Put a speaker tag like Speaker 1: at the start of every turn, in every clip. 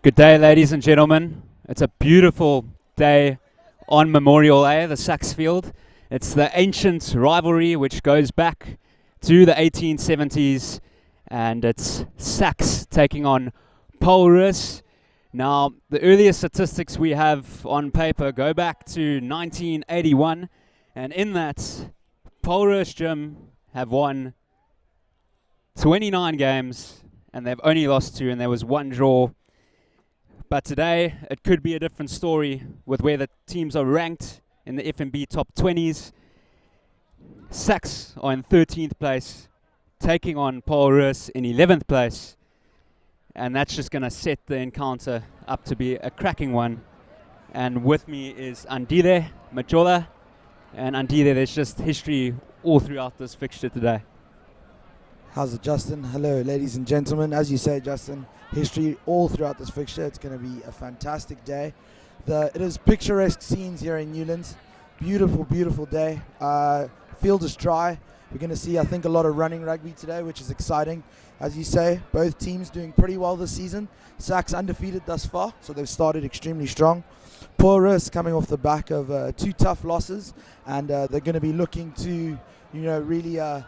Speaker 1: Good day, ladies and gentlemen. It's a beautiful day on Memorial Day, the SACS field. It's the ancient rivalry which goes back to the 1870s, and it's SACS taking on Roos. Now, the earliest statistics we have on paper go back to 1981, and in that, Roos Gym have won 29 games, and they've only lost 2, and there was 1 draw. But today, it could be a different story with where the teams are ranked in the FNB top 20s. SACS are in 13th place, taking on Roos in 11th place. And that's just going to set the encounter up to be a cracking one. And with me is Andile Majola. And Andile, there's just history all throughout this fixture today.
Speaker 2: How's it, Justin? Hello, ladies and gentlemen. As you say, Justin, history all throughout this fixture. It's going to be a fantastic day. It is picturesque scenes here in Newlands. Beautiful, beautiful day. Field is dry. We're going to see, I think, a lot of running rugby today, which is exciting. As you say, both teams doing pretty well this season. SACS undefeated thus far, so they've started extremely strong. Roos coming off the back of 2 tough losses, and they're going to be looking to, really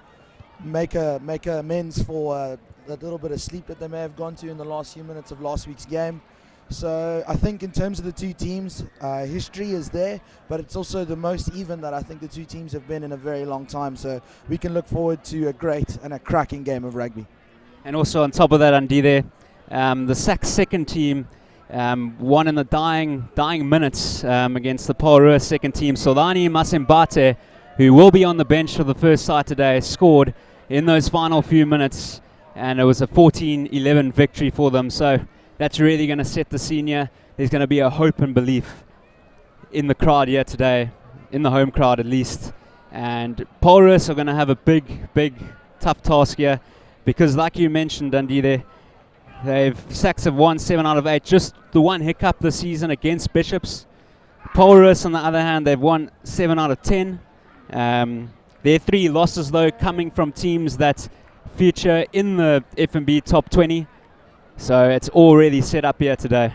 Speaker 2: make amends for that little bit of sleep that they may have gone to in the last few minutes of last week's game. So I think in terms of the 2 teams, history is there, but it's also the most even that I think the 2 teams have been in a very long time. So we can look forward to a great and a cracking game of rugby.
Speaker 1: And also on top of that, Andile, the SACS second team won in the dying minutes against the Roos second team. Solani Masembate, who will be on the bench for the first side today, scored in those final few minutes, and it was a 14-11 victory for them. So that's really going to set the scene here. There's going to be a hope and belief in the crowd here today, in the home crowd at least. And Roos are going to have a big, tough task here, because like you mentioned, Andile, SACS have won 7 out of 8. Just the one hiccup this season against Bishops. Roos, on the other hand, they've won 7 out of 10. Their 3 losses, though, coming from teams that feature in the FNB top 20. So it's all really set up here today.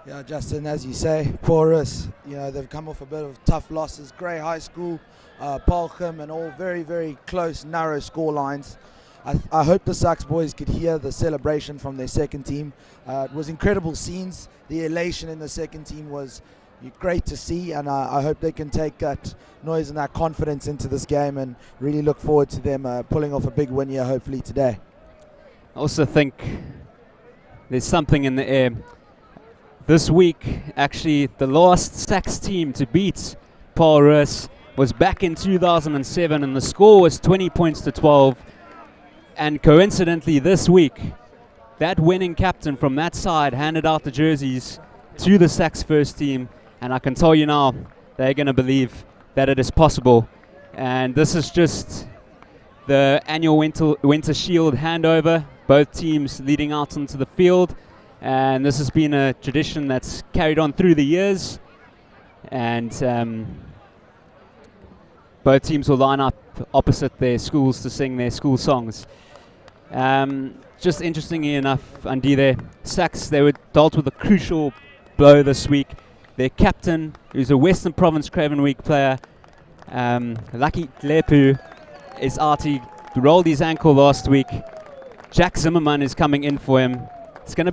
Speaker 2: Yeah, Justin, as you say, Roos, they've come off a bit of tough losses. Grey High School, Palchem, and all very, very close, narrow score lines. I hope the SACS boys could hear the celebration from their second team. It was incredible scenes. The elation in the second team was great to see, and I hope they can take that noise and that confidence into this game, and really look forward to them pulling off a big win here hopefully today.
Speaker 1: I also think there's something in the air. This week, actually, the last SACS team to beat Roos was back in 2007, and the score was 20 points to 12. And coincidentally, this week, that winning captain from that side handed out the jerseys to the SACS first team. And I can tell you now, they're going to believe that it is possible. And this is just the annual Winter Shield handover, both teams leading out onto the field. And this has been a tradition that's carried on through the years. And both teams will line up opposite their schools to sing their school songs. Just interestingly enough, Andile, SACS, they were dealt with a crucial blow this week. Their captain, who's a Western Province Craven Week player, Lucky Lepu, is out. He rolled his ankle last week. Jack Zimmerman is coming in for him. It's going to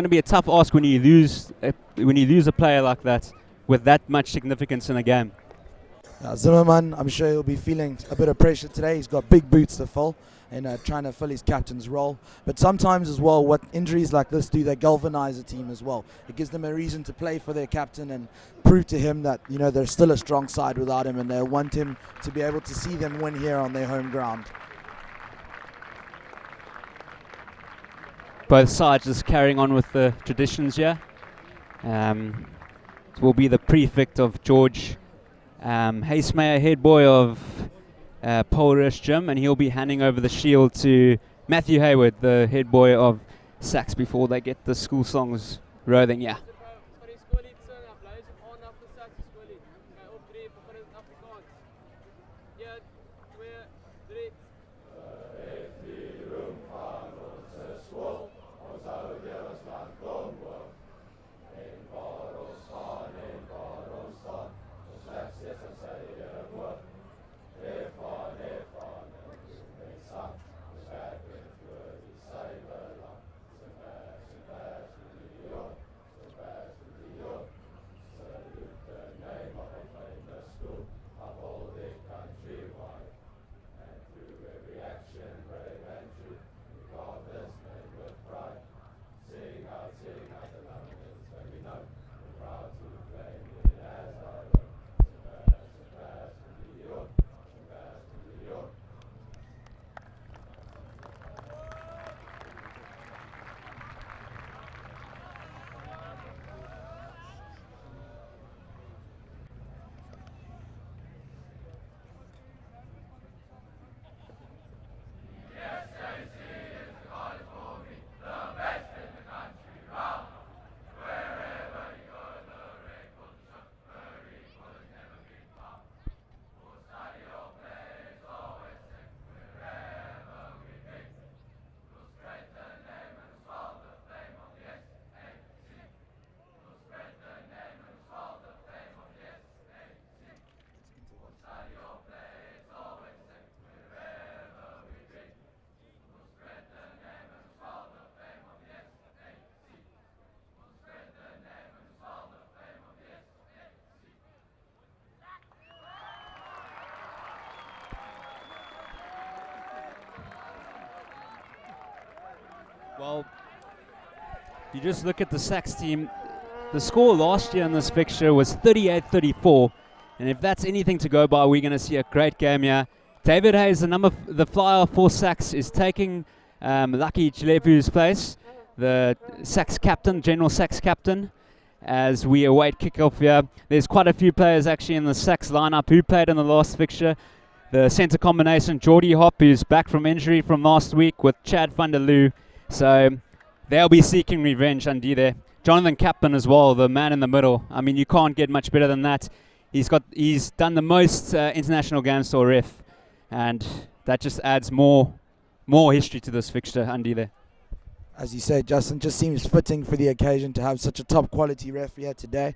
Speaker 1: be a tough ask when you lose a player like that with that much significance in a game.
Speaker 2: Zimmerman, I'm sure he'll be feeling a bit of pressure today. He's got big boots to fill and trying to fill his captain's role. But sometimes as well, what injuries like this do, they galvanize a team as well. It gives them a reason to play for their captain and prove to him that they're still a strong side without him, and they want him to be able to see them win here on their home ground.
Speaker 1: Both sides just carrying on with the traditions here. It will be the prefect of George Haysmeyer, head boy of Roos Gym, and he'll be handing over the shield to Matthew Hayward, the head boy of SACS, before they get the school songs rolling. Yeah. Well, if you just look at the SACS team, the score last year in this fixture was 38-34, and if that's anything to go by, we're going to see a great game here. David Hayes, the flyer for SACS, is taking Lucky Chilepu's place, the SACS captain, General SACS captain, as we await kickoff here. There's quite a few players actually in the SACS lineup who played in the last fixture. The centre combination, Geordie Hop, who's back from injury from last week, with Chad van der Loo. So they'll be seeking revenge under there. Jonathan Kaplan as well, the man in the middle. I mean, you can't get much better than that. He's done the most international games for ref, and that just adds more history to this fixture under there.
Speaker 2: As you say, Justin, just seems fitting for the occasion to have such a top quality ref here today.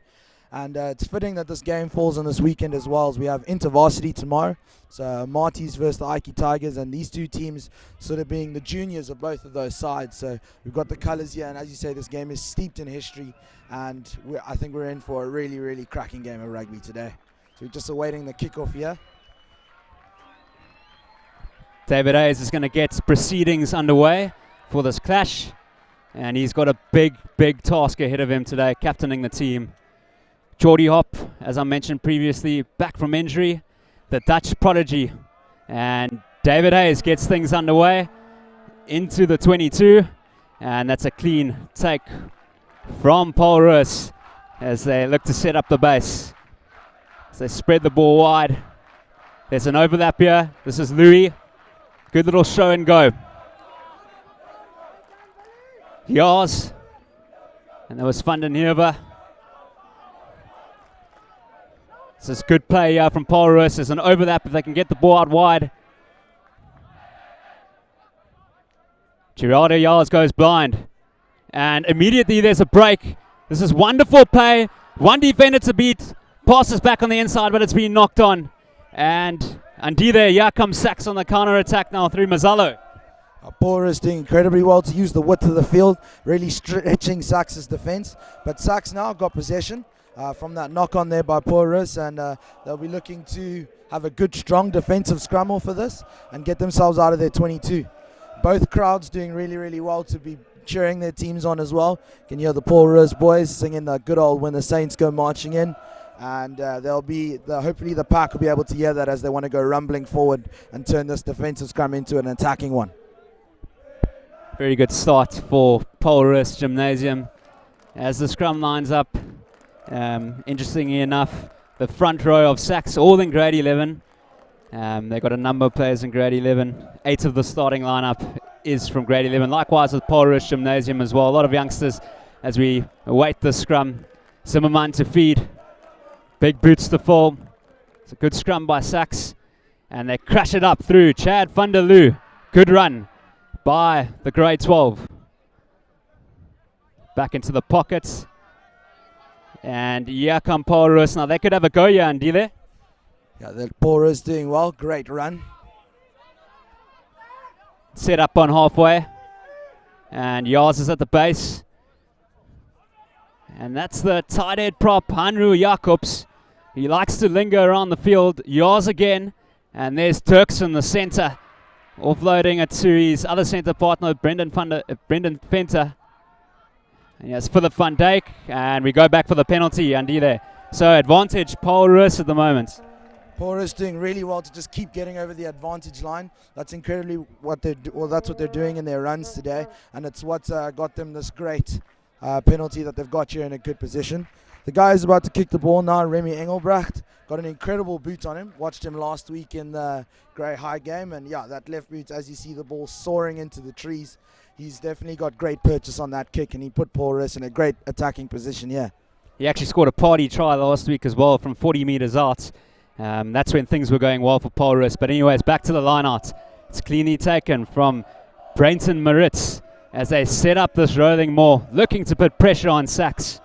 Speaker 2: And it's fitting that this game falls on this weekend as well, as we have InterVarsity tomorrow. So Marty's versus the Ike Tigers, and these two teams sort of being the juniors of both of those sides. So we've got the colours here, and as you say, this game is steeped in history, and I think we're in for a really, really cracking game of rugby today. So we're just awaiting the kickoff here.
Speaker 1: David Hayes is going to get proceedings underway for this clash, and he's got a big task ahead of him today, captaining the team. Geordie Hop, as I mentioned previously, back from injury, the Dutch prodigy, and David Hayes gets things underway into the 22, and that's a clean take from Paul Roos as they look to set up the base. As they spread the ball wide, there's an overlap here. This is Louis, good little show and go. Yars, and there was Van den Heerver. This is good play from Paul Roos. There's an overlap if they can get the ball out wide. Gerardo Yars goes blind, and immediately there's a break. This is wonderful play. One defender to beat. Passes back on the inside, but it's been knocked on. And indeed there, here comes SACS on the counter attack now through Mazzallo.
Speaker 2: Paul Roos doing incredibly well to use the width of the field, really stretching SACS' defence. But SACS now got possession from that knock on there by Paul Roos, and they'll be looking to have a good, strong defensive scrum for this and get themselves out of their 22. Both crowds doing really, really well to be cheering their teams on as well. You can hear the Paul Roos boys singing the good old When the Saints Go Marching In. And hopefully the pack will be able to hear that as they want to go rumbling forward and turn this defensive scrum into an attacking one.
Speaker 1: Very good start for Paul Roos Gymnasium as the scrum lines up. Interestingly enough, the front row of SACS all in grade 11. They've got a number of players in grade 11. 8 of the starting lineup is from grade 11. Likewise with Paul Roos Gymnasium as well. A lot of youngsters as we await the scrum. Zimmerman to feed. Big boots to fall. It's a good scrum by SACS. And they crash it up through Chad van der Loo. Good run by the grade 12. Back into the pockets. And here come Paul Roos. Now they could have a go here, Andy there.
Speaker 2: Yeah, the Paul Roos doing well. Great run.
Speaker 1: Set up on halfway. And Yars is at the base. And that's the tight head prop, Hanru Jacobs. He likes to linger around the field. Yars again. And there's Turks in the centre. Offloading it to his other centre partner, Brendan Fenter. And yes, Philip van Dijk. And we go back for the penalty, Andy there. So advantage, Paul Roos at the moment.
Speaker 2: Paul Roos doing really well to just keep getting over the advantage line. That's incredibly that's what they're doing in their runs today. And it's what got them this great penalty that they've got here in a good position. The guy is about to kick the ball now, Remy Engelbrecht. Got an incredible boot on him. Watched him last week in the Grey High game. And yeah, that left boot, as you see the ball soaring into the trees, he's definitely got great purchase on that kick. And he put Paul Roos in a great attacking position here.
Speaker 1: He actually scored a party try last week as well from 40 metres out. That's when things were going well for Paul Roos. But anyways, back to the line out. It's cleanly taken from Brenton Maritz as they set up this rolling maul, looking to put pressure on SACS.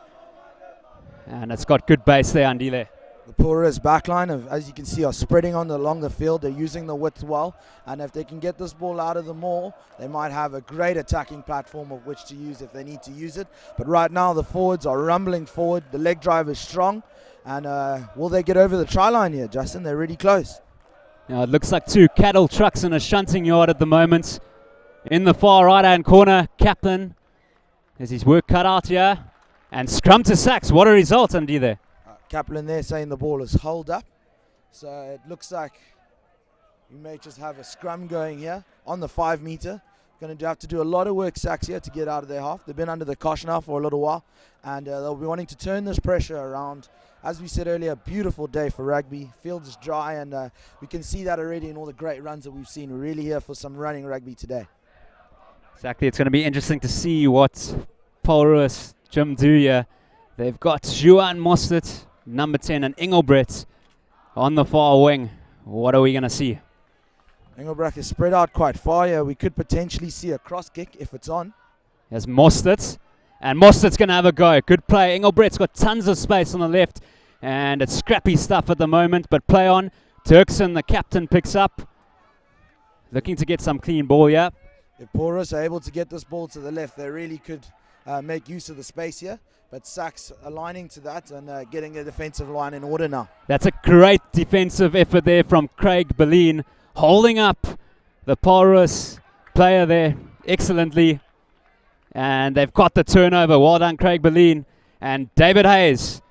Speaker 1: And it's got good base there, Andy there.
Speaker 2: The Paul Roos backline, as you can see, are spreading along the field. They're using the width well. And if they can get this ball out of the maul, they might have a great attacking platform of which to use if they need to use it. But right now, the forwards are rumbling forward. The leg drive is strong. And will they get over the try line here, Justin? They're really close.
Speaker 1: Now it looks like 2 cattle trucks in a shunting yard at the moment. in the far right-hand corner. Kaplan has his work cut out here. And scrum to SACS. What a result, Andy, there.
Speaker 2: Kaplan there saying the ball is holed up. So it looks like we may just have a scrum going here on the 5 meter. Going to have to do a lot of work, SACS, here to get out of their half. They've been under the cosh now for a little while, and they'll be wanting to turn this pressure around. As we said earlier, beautiful day for rugby. Field is dry, and we can see that already in all the great runs that we've seen. We're really here for some running rugby today.
Speaker 1: Exactly. It's going to be interesting to see what Paul Roos, Jim do here. They've got Juan Mostert, number 10, and Engelbrecht on the far wing. What are we going to see?
Speaker 2: Engelbrecht is spread out quite far here. We could potentially see a cross kick if it's on.
Speaker 1: There's Mostert, and Mostert's going to have a go. Good play. Engelbrecht's got tons of space on the left, and it's scrappy stuff at the moment, but play on. Turkson, the captain, picks up. Looking to get some clean ball here.
Speaker 2: If Porus are able to get this ball to the left, they really could make use of the space here. But SACS aligning to that and getting the defensive line in order now.
Speaker 1: That's a great defensive effort there from Craig Berlin, holding up the Porus player there excellently. And they've got the turnover. Well done, Craig Berlin. And David Hayes.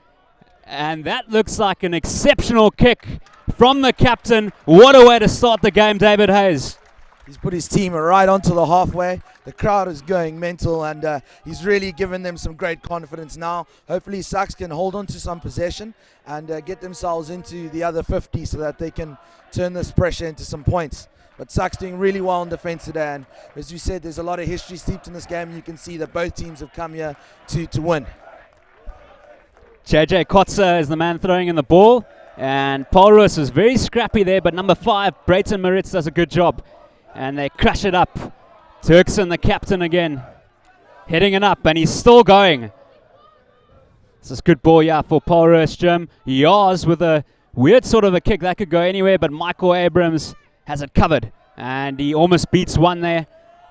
Speaker 1: And that looks like an exceptional kick from the captain. What a way to start the game, David Hayes.
Speaker 2: He's put his team right onto the halfway. The crowd is going mental, and he's really given them some great confidence now. Hopefully SACS can hold on to some possession and get themselves into the other 50 so that they can turn this pressure into some points. But SACS doing really well in defense today, and as you said, there's a lot of history steeped in this game, and you can see that both teams have come here to win.
Speaker 1: JJ Kotzer is the man throwing in the ball, and Paul Roos is very scrappy there, but number 5, Brayton Moritz, does a good job. And they crash it up. Turkson, the captain again, heading it up, and he's still going. This is good ball, yeah, for Paul Roos, Jim. Yars with a weird sort of a kick. That could go anywhere, but Michael Abrams has it covered. And he almost beats one there.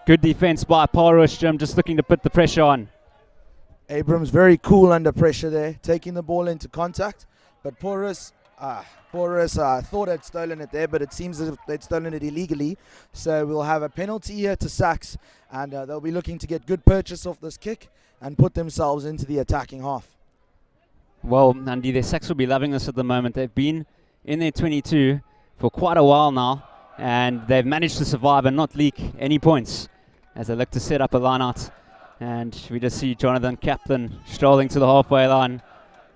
Speaker 1: Good defense by Paul Roos, Jim, just looking to put the pressure on.
Speaker 2: Abrams very cool under pressure there, taking the ball into contact. But Porus thought had stolen it there, but it seems as if they'd stolen it illegally. So we'll have a penalty here to SACS, and they'll be looking to get good purchase off this kick and put themselves into the attacking half.
Speaker 1: Well, Nandi, their SACS will be loving this at the moment. They've been in their 22 for quite a while now, and they've managed to survive and not leak any points as they look to set up a line-out. And we just see Jonathan Kaplan strolling to the halfway line.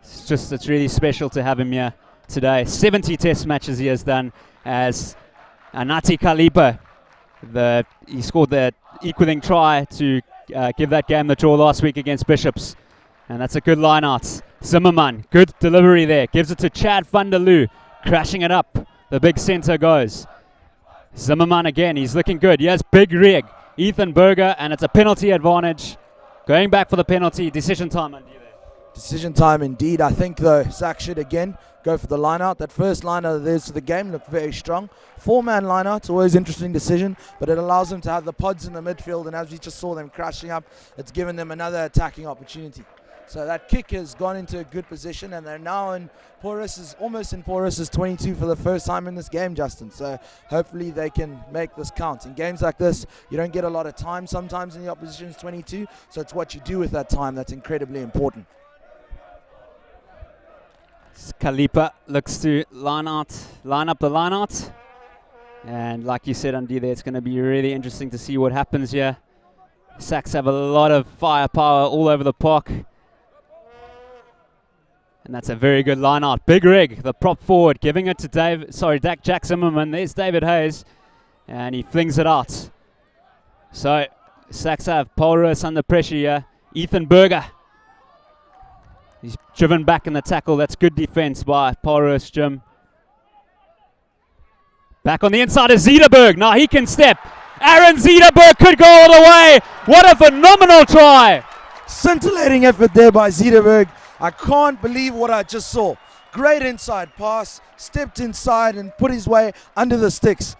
Speaker 1: It's really special to have him here today. 70 test matches he has done as Anati Kalipa. He scored the equaling try to give that game the draw last week against Bishops. And that's a good line out. Zimmerman, good delivery there. Gives it to Chad van der Loo. Crashing it up. The big centre goes. Zimmerman again, he's looking good. He has big rig. Ethan Berger, and it's a penalty advantage. Going back for the penalty. Decision time, Andy.
Speaker 2: Decision time indeed. I think though SACS should again go for the line out. That first line out of theirs for the game looked very strong. 4-man line out, always interesting decision, but it allows them to have the pods in the midfield, and as we just saw them crashing up, it's given them another attacking opportunity. So that kick has gone into a good position, and they're now almost in Porus's 22 for the first time in this game, Justin. So hopefully they can make this count. In games like this, you don't get a lot of time sometimes in the opposition's 22, so it's what you do with that time that's incredibly important.
Speaker 1: Kalipa looks to line up the line out. And like you said, Andy, there, it's going to be really interesting to see what happens here. SACS have a lot of firepower all over the park. And that's a very good line out. Big rig, the prop forward, giving it to Jack Zimmerman. There's David Hayes. And he flings it out. So SACS have Paul Roos under pressure here. Ethan Berger. He's driven back in the tackle. That's good defense by Paul Roos, Jim. Back on the inside is Zederberg. Now he can step. Aaron Zederberg could go all the way. What a phenomenal try.
Speaker 2: Scintillating effort there by Zederberg. I can't believe what I just saw. Great inside pass. Stepped inside and put his way under the sticks.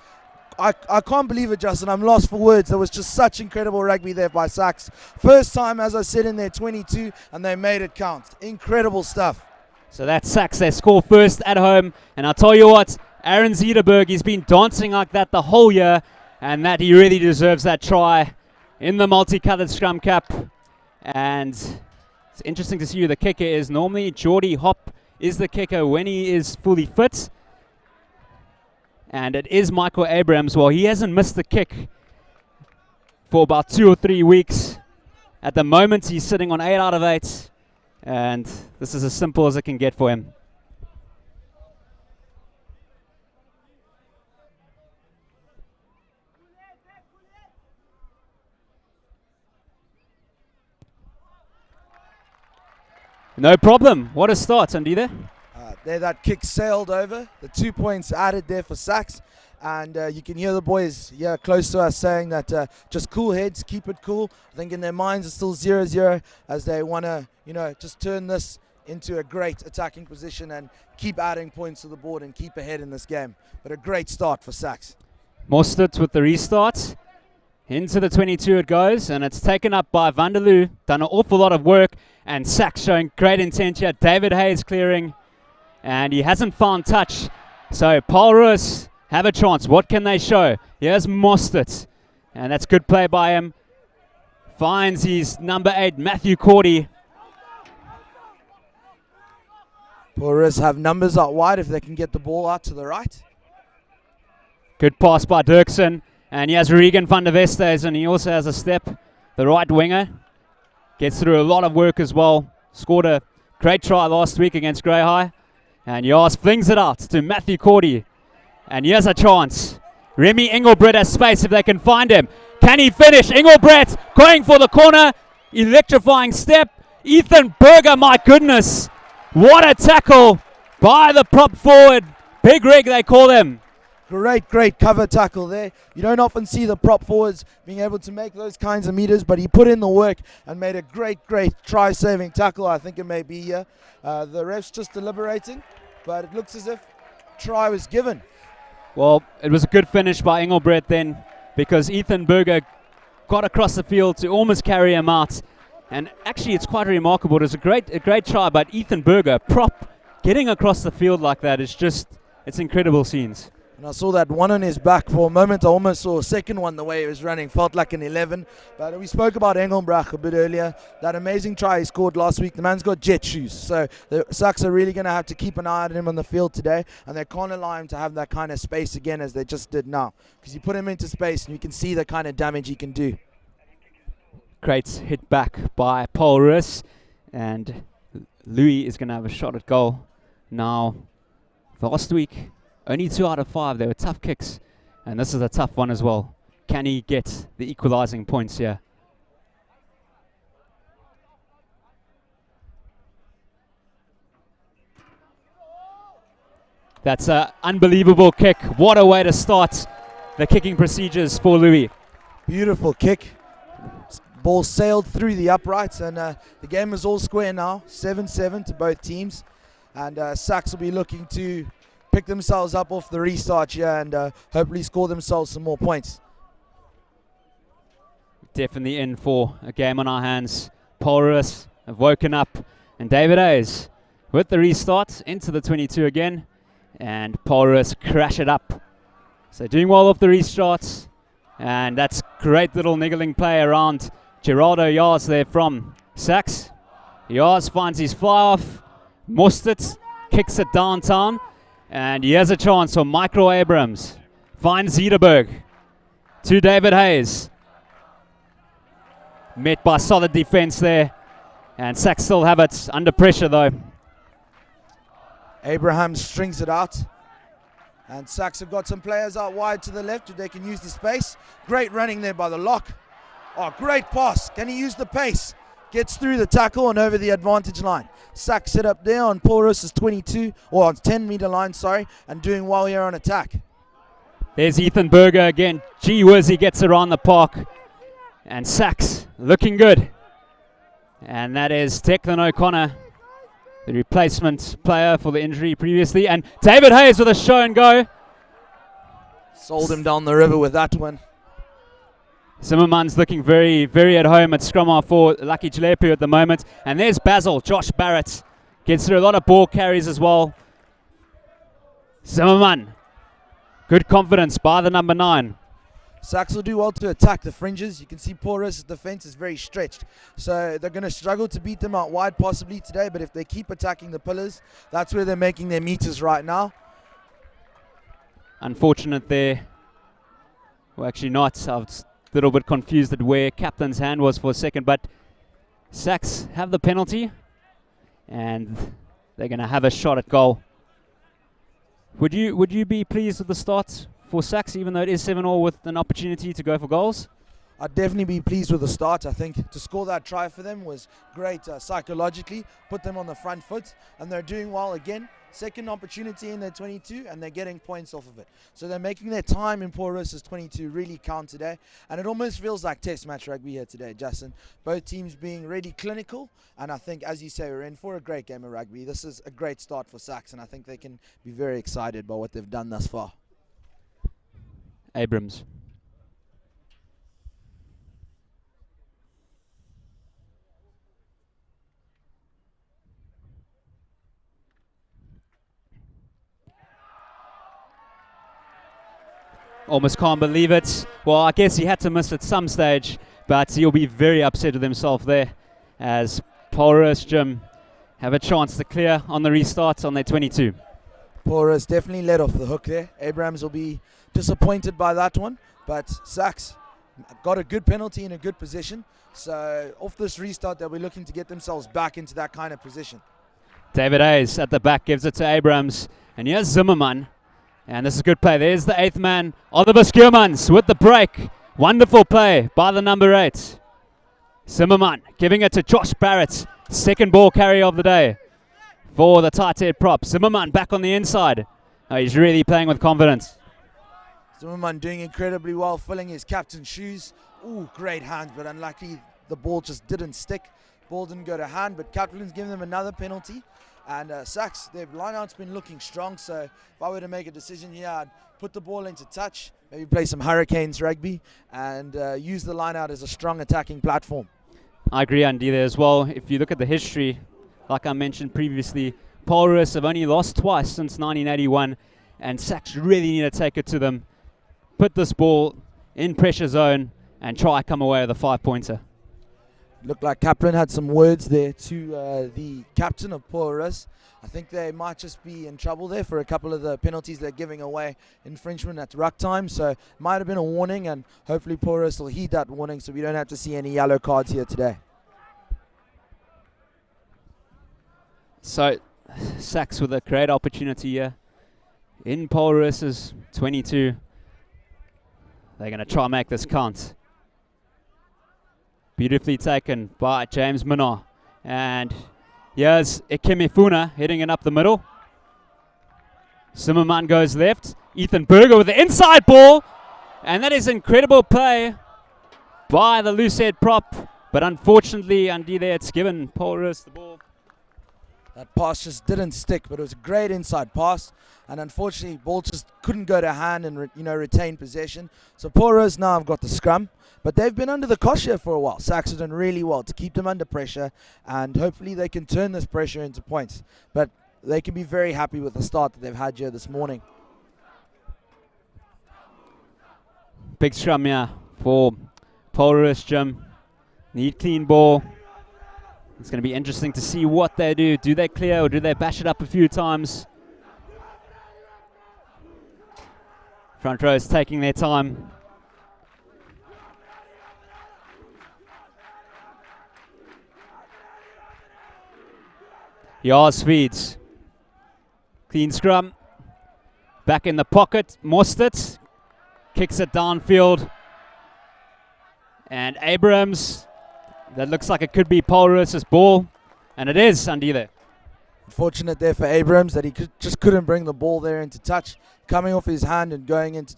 Speaker 2: I can't believe it, Justin. I'm lost for words. There was just such incredible rugby there by SACS. First time, as I said, in their 22, and they made it count. Incredible stuff.
Speaker 1: So that's SACS. They score first at home. And I'll tell you what, Aaron Zederberg, he's been dancing like that the whole year. and that he really deserves that try in the multicolored scrum cap. And it's interesting to see who the kicker is. Normally Geordie Hop is the kicker when he is fully fit, and it is Michael Abrams. Well, he hasn't missed the kick for about 2 or 3 weeks. At the moment he's sitting on 8 out of 8, and this is as simple as it can get for him. No problem. What a start, Andida.
Speaker 2: There, that kick sailed over. The 2 points added there for SACS. And you can hear the boys close to us saying that just cool heads, keep it cool. I think in their minds it's still 0-0 as they want to, just turn this into a great attacking position and keep adding points to the board and keep ahead in this game. But a great start for SACS.
Speaker 1: Mostert with the restart. Into the 22 it goes, and it's taken up by Vanderloo. Done an awful lot of work, and SACS showing great intent here. David Hayes clearing, and he hasn't found touch. So Paul Roos have a chance. What can they show? Here's Mostert, and that's good play by him. Finds his number 8, Matthew Cordy.
Speaker 2: Porus have numbers out wide if they can get the ball out to the right.
Speaker 1: Good pass by Dirksen. And he has Regan van der Vestes, and he also has a step. The right winger gets through a lot of work as well. Scored a great try last week against Grey High. And Yas flings it out to Matthew Cordy. And here's a chance. Remy Engelbrett has space if they can find him. Can he finish? Engelbrett going for the corner. Electrifying step. Ethan Berger, my goodness. What a tackle by the prop forward. Big Rig, they call him.
Speaker 2: Great cover tackle there. You don't often see the prop forwards being able to make those kinds of meters, but he put in the work and made a great try-saving tackle. I think it may be here. The ref's just deliberating, but it looks as if try was given.
Speaker 1: Well, it was a good finish by Engelbrett then, because Ethan Berger got across the field to almost carry him out. And actually, it's quite remarkable. It was a great try, but Ethan Berger, prop, getting across the field like that is just, it's incredible scenes.
Speaker 2: And I saw that one on his back for a moment. I almost saw a second one the way he was running. Felt like an 11. But we spoke about Engelbrach a bit earlier. That amazing try he scored last week. The man's got jet shoes. So the SACS are really going to have to keep an eye on him on the field today. And they can't allow him to have that kind of space again as they just did now. Because you put him into space and you can see the kind of damage he can do.
Speaker 1: Great hit back by Paul Roos. And Louis is going to have a shot at goal. Now, last week, only 2 out of 5. They were tough kicks, and this is a tough one as well. Can he get the equalizing points here? That's an unbelievable kick. What a way to start the kicking procedures for Louis.
Speaker 2: Beautiful kick. Ball sailed through the uprights, and the game is all square now. 7-7 to both teams, and SACS will be looking to pick themselves up off the restart here and hopefully score themselves some more points.
Speaker 1: Definitely in for a game on our hands. Paul Roos have woken up, and David Hayes with the restart into the 22 again, and Paul Roos crash it up. So doing well off the restarts, and that's great little niggling play around Geraldo Yars there from SACS. Yars finds his fly off. Mostert kicks it downtown. And he has a chance for Michael Abrams. Finds Zederberg to David Hayes. Met by solid defense there. And SACS still have it under pressure though.
Speaker 2: Abraham strings it out. And SACS have got some players out wide to the left if they can use the space. Great running there by the lock. Oh, great pass. Can he use the pace? Gets through the tackle and over the advantage line. SACS set up there on Paul Roos' 22, or on 10-meter line, sorry, and doing well here on attack.
Speaker 1: There's Ethan Berger again. Gee whiz, he gets around the park. And SACS looking good. And that is Declan O'Connor, the replacement player for the injury previously. And David Hayes with a show and go.
Speaker 2: Sold him down the river with that one.
Speaker 1: Zimmerman's looking very, very at home at scrum half for Lucky Jalepu at the moment. And there's Basil, Josh Barrett. Gets through a lot of ball carries as well. Zimmerman. Good confidence by the number 9.
Speaker 2: SACS will do well to attack the fringes. You can see Paul Roos' defense is very stretched. So they're going to struggle to beat them out wide possibly today, but if they keep attacking the pillars, that's where they're making their meters right now.
Speaker 1: Unfortunate there. Well, actually not. I was a little bit confused at where captain's hand was for a second, but SACS have the penalty, and they're going to have a shot at goal. Would you be pleased with the start for SACS, even though it is 7-0 with an opportunity to go for goals?
Speaker 2: I'd definitely be pleased with the start. I think to score that try for them was great psychologically, put them on the front foot, and they're doing well again. Second opportunity in their 22, and they're getting points off of it. So they're making their time in Paul Roos' 22 really count today, and it almost feels like test match rugby here today, Justin. Both teams being really clinical, and I think, as you say, we're in for a great game of rugby. This is a great start for SACS, and I think they can be very excited by what they've done thus far.
Speaker 1: Abrams. Almost can't believe it. Well, I guess he had to miss at some stage, but he'll be very upset with himself there as Paul Roos Gym have a chance to clear on the restart on their 22.
Speaker 2: Paul Roos definitely let off the hook there. Abrams will be disappointed by that one, but SACS got a good penalty in a good position. So off this restart, they'll be looking to get themselves back into that kind of position.
Speaker 1: David Hayes at the back gives it to Abrams, and here's Zimmerman. And this is a good play. There's the 8th man, Oliver Schuurmans with the break. Wonderful play by the number 8. Zimmerman giving it to Josh Barrett. Second ball carry of the day for the tight head prop. Zimmerman back on the inside. Oh, he's really playing with confidence.
Speaker 2: Zimmerman doing incredibly well, filling his captain's shoes. Ooh, great hands, but unlucky the ball just didn't stick. Ball didn't go to hand, but captain's giving them another penalty. And SACS, their line-out's been looking strong, so if I were to make a decision here, I'd put the ball into touch, maybe play some Hurricanes rugby, and use the line-out as a strong attacking platform.
Speaker 1: I agree, Andy, there as well. If you look at the history, like I mentioned previously, Paul Roos have only lost twice since 1981, and SACS really need to take it to them, put this ball in pressure zone, and try come away with a 5-pointer.
Speaker 2: Looked like Kaplan had some words there to the captain of Paul Roos. I think they might just be in trouble there for a couple of the penalties they're giving away. Infringement at ruck time, so might have been a warning, and hopefully Paul Roos will heed that warning so we don't have to see any yellow cards here today.
Speaker 1: So SACS with a great opportunity here in Paul Roos' 22. They're going to try and make this count. Beautifully taken by James Minnar. And here's Ikemefuna heading it up the middle. Zimmerman goes left. Ethan Berger with the inside ball. And that is incredible play by the loose head prop. But unfortunately, Andy there, it's given Paul Roos the ball.
Speaker 2: That pass just didn't stick, but it was a great inside pass. And unfortunately, ball just couldn't go to hand and retain possession. So Paul Roos now have got the scrum. But they've been under the cosh here for a while. SACS have done really well to keep them under pressure, and hopefully they can turn this pressure into points. But they can be very happy with the start that they've had here this morning.
Speaker 1: Big scrum here for Paul Roos Gym. Need clean ball. It's going to be interesting to see what they do. Do they clear or do they bash it up a few times? Front row is taking their time. Yars feeds. Clean scrum. Back in the pocket. Mostert kicks it downfield. And Abrams, that looks like it could be Paul Roos' ball. And it is, Andy there.
Speaker 2: Unfortunate there for Abrams that he just couldn't bring the ball there into touch. Coming off his hand and going into,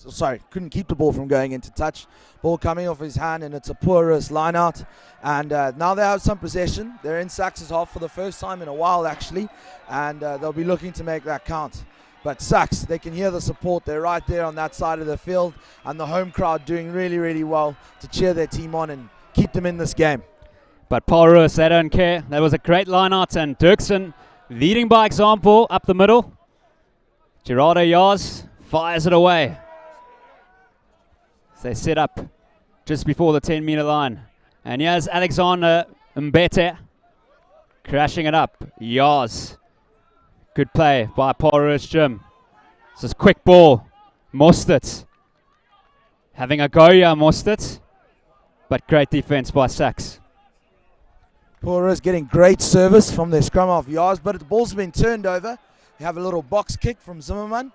Speaker 2: couldn't keep the ball from going into touch. Ball coming off his hand, and it's a Paul Roos line out. And now they have some possession. They're in SACS' half for the first time in a while, actually. And they'll be looking to make that count. But SACS, they can hear the support. They're right there on that side of the field. And the home crowd doing really, really well to cheer their team on and keep them in this game.
Speaker 1: But Paul Roos, they don't care. That was a great line out, and Dirksen leading by example up the middle. Gerardo Yars fires it away. So they set up just before the 10-meter line. And here's Alexander Mbete crashing it up. Yars. Good play by Paul Roos Jim. This is quick ball. Mostert. Having a go here, Mostert. But great defense by SACS.
Speaker 2: Paul Roos getting great service from their scrum half Yars, but the ball's been turned over. You have a little box kick from Zimmerman.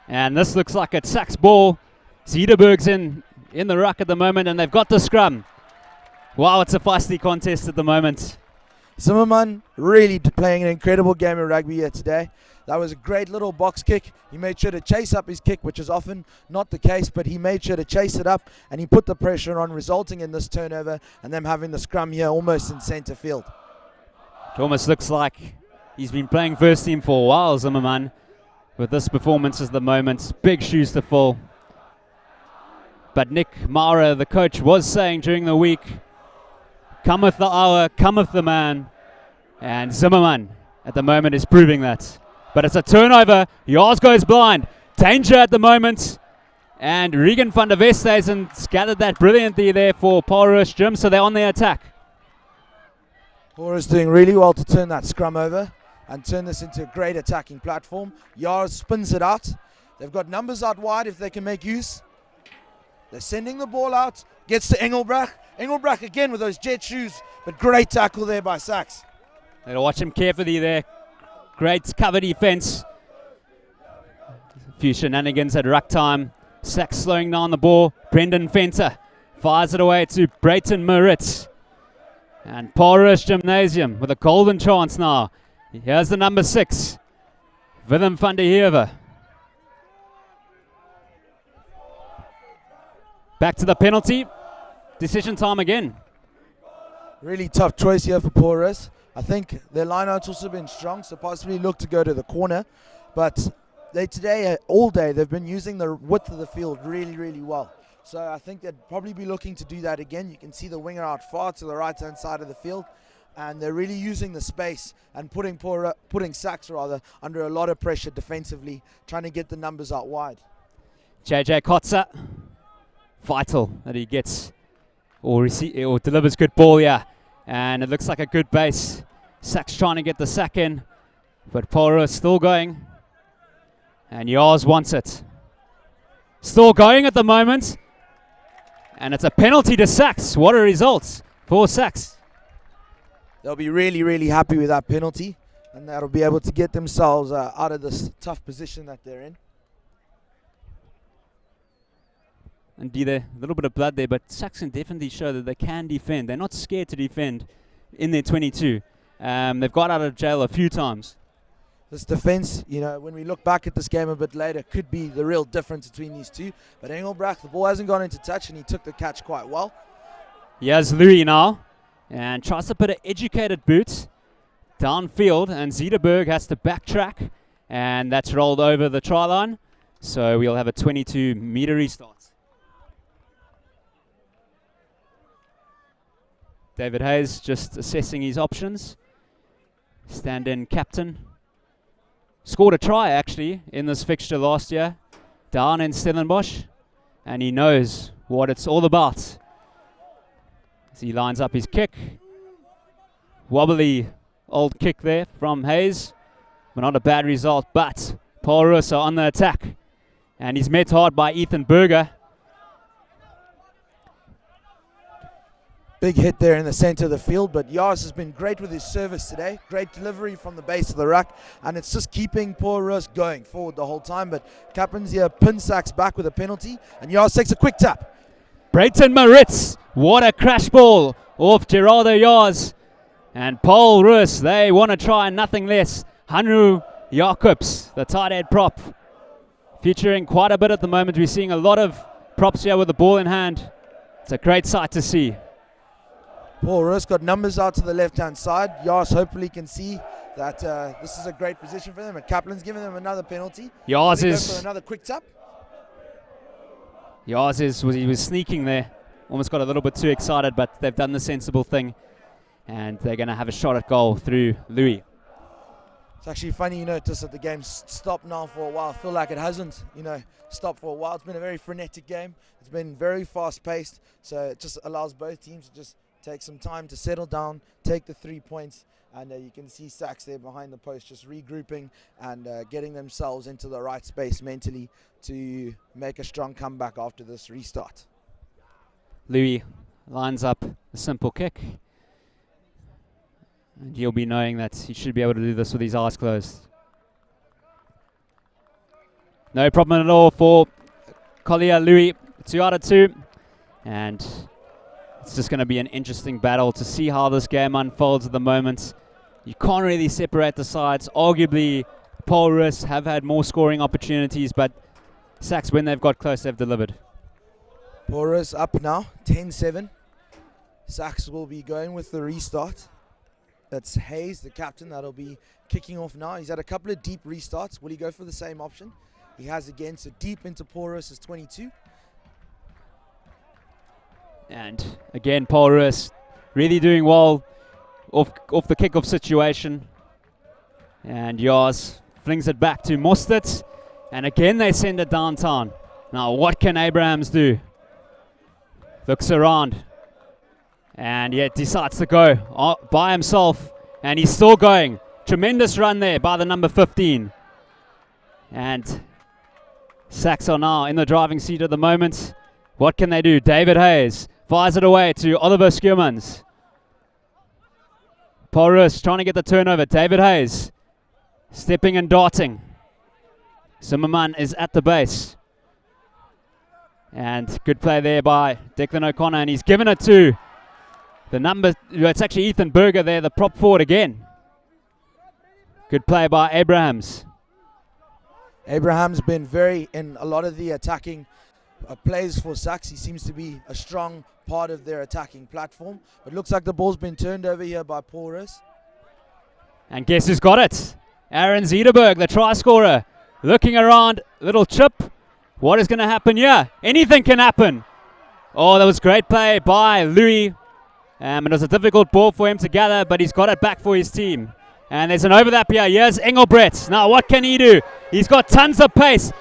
Speaker 1: And this looks like a SACS ball. Zederberg's in the ruck at the moment, and they've got the scrum. Wow, it's a feisty contest at the moment.
Speaker 2: Zimmerman really playing an incredible game of rugby here today. That was a great little box kick. He made sure to chase up his kick, which is often not the case, but he made sure to chase it up, and he put the pressure on, resulting in this turnover and them having the scrum here almost in centre field.
Speaker 1: It almost looks like he's been playing first team for a while, Zimmerman, with this performance at the moment. Big shoes to fill. But Nick Mara, the coach, was saying during the week, cometh the hour, cometh the man. And Zimmerman at the moment is proving that. But it's a turnover. Yars goes blind. Danger at the moment. And Regan van der Westhuizen gathered that brilliantly there for Paul Roos Jim, so they're on the attack.
Speaker 2: Paul Roos doing really well to turn that scrum over and turn this into a great attacking platform. Yars spins it out. They've got numbers out wide if they can make use. They're sending the ball out. Gets to Engelbrach. Engelbrach again with those jet shoes, but great tackle there by SACS.
Speaker 1: They'll watch him carefully there. Great cover defense. A few shenanigans at ruck time. SACS slowing down the ball. Brendan Fenter fires it away to Brayton Moritz. And Paul Roos Gymnasium with a golden chance now. Here's the number 6, Willem van der Heever. Back to the penalty. Decision time again.
Speaker 2: Really tough choice here for Paul Roos. I think their lineout's also been strong, so possibly look to go to the corner. But they today, all day, they've been using the width of the field really, really well. So I think they'd probably be looking to do that again. You can see the winger out far to the right-hand side of the field. And they're really using the space and putting SACS under a lot of pressure defensively, trying to get the numbers out wide.
Speaker 1: JJ Kotzer, vital that he gets or delivers good ball here. And it looks like a good base. SACS trying to get the sack in, but Paul Roos still going. And Yars wants it. Still going at the moment. And it's a penalty to SACS. What a result for SACS.
Speaker 2: They'll be really, really happy with that penalty, and that'll be able to get themselves out of this tough position that they're in.
Speaker 1: Indeed, a little bit of blood there, but SACS can definitely show that they can defend. They're not scared to defend in their 22. They've got out of jail a few times.
Speaker 2: This defense, when we look back at this game a bit later, could be the real difference between these two. But Engelbrach, the ball hasn't gone into touch, and he took the catch quite well.
Speaker 1: Here's Louis now, and tries to put an educated boot downfield, and Zederberg has to backtrack, and that's rolled over the try line. So we'll have a 22-meter restart. David Hayes just assessing his options. Stand-in captain. Scored a try, actually, in this fixture last year, down in Stellenbosch. And he knows what it's all about. As he lines up his kick. Wobbly old kick there from Hayes. But not a bad result, but Paul Roos are on the attack. And he's met hard by Ethan Berger.
Speaker 2: Big hit there in the center of the field, but Yars has been great with his service today. Great delivery from the base of the ruck, and it's just keeping Paul Roos going forward the whole time. But Kappens here pins SACS back with a penalty, and Yars takes a quick tap.
Speaker 1: Brayton Moritz, what a crash ball off Geraldo Yars. And Paul Roos, they want to try nothing less. Hanru Jacobs, the tight head prop, featuring quite a bit at the moment. We're seeing a lot of props here with the ball in hand. It's a great sight to see.
Speaker 2: Paul Roos got numbers out to the left-hand side. Yars hopefully can see that this is a great position for them. And Kaplan's giving them another penalty.
Speaker 1: Yars is
Speaker 2: for another quick tap.
Speaker 1: Yars he was sneaking there. Almost got a little bit too excited, but they've done the sensible thing. And they're going to have a shot at goal through Louis.
Speaker 2: It's actually funny, you notice that the game's stopped now for a while. I feel like it hasn't, stopped for a while. It's been a very frenetic game. It's been very fast-paced, so it just allows both teams to just take some time to settle down, take the 3 points, and you can see SACS there behind the post just regrouping and getting themselves into the right space mentally to make a strong comeback after this restart.
Speaker 1: Louis lines up a simple kick. And he'll be knowing that he should be able to do this with his eyes closed. No problem at all for Collier Louis. 2 out of 2. And it's just going to be an interesting battle to see how this game unfolds at the moment. You can't really separate the sides. Arguably, Paul Roos have had more scoring opportunities, but SACS, when they've got close, they've delivered.
Speaker 2: Paul Roos up now, 10-7. SACS will be going with the restart. That's Hayes, the captain, that'll be kicking off now. He's had a couple of deep restarts. Will he go for the same option? He has again, so deep into Paul Roos' 22.
Speaker 1: And again, Paul Roos really doing well off the kickoff situation. And Yars flings it back to Mostert. And again, they send it downtown. Now, what can Abrahams do? Looks around. And yet decides to go by himself. And he's still going. Tremendous run there by the number 15. And SACS are now in the driving seat at the moment. What can they do? David Hayes fires it away to Oliver Schuurmans. Paul Roos trying to get the turnover. David Hayes stepping and darting. Zimmerman is at the base. And good play there by Declan O'Connor. And he's given it to the number, it's actually Ethan Berger there, the prop forward again. Good play by Abrahams.
Speaker 2: Abraham's been very in a lot of the attacking plays for SACS. He seems to be a strong part of their attacking platform. It looks like the ball's been turned over here by Paul Roos.
Speaker 1: And guess who's got it? Aaron Zederberg, the try scorer. Looking around, little chip. What is going to happen here? Anything can happen. Oh, that was great play by Louis. It was a difficult ball for him to gather, but he's got it back for his team. And there's an overlap here. Here's Engelbrecht. Now, what can he do? He's got tons of pace.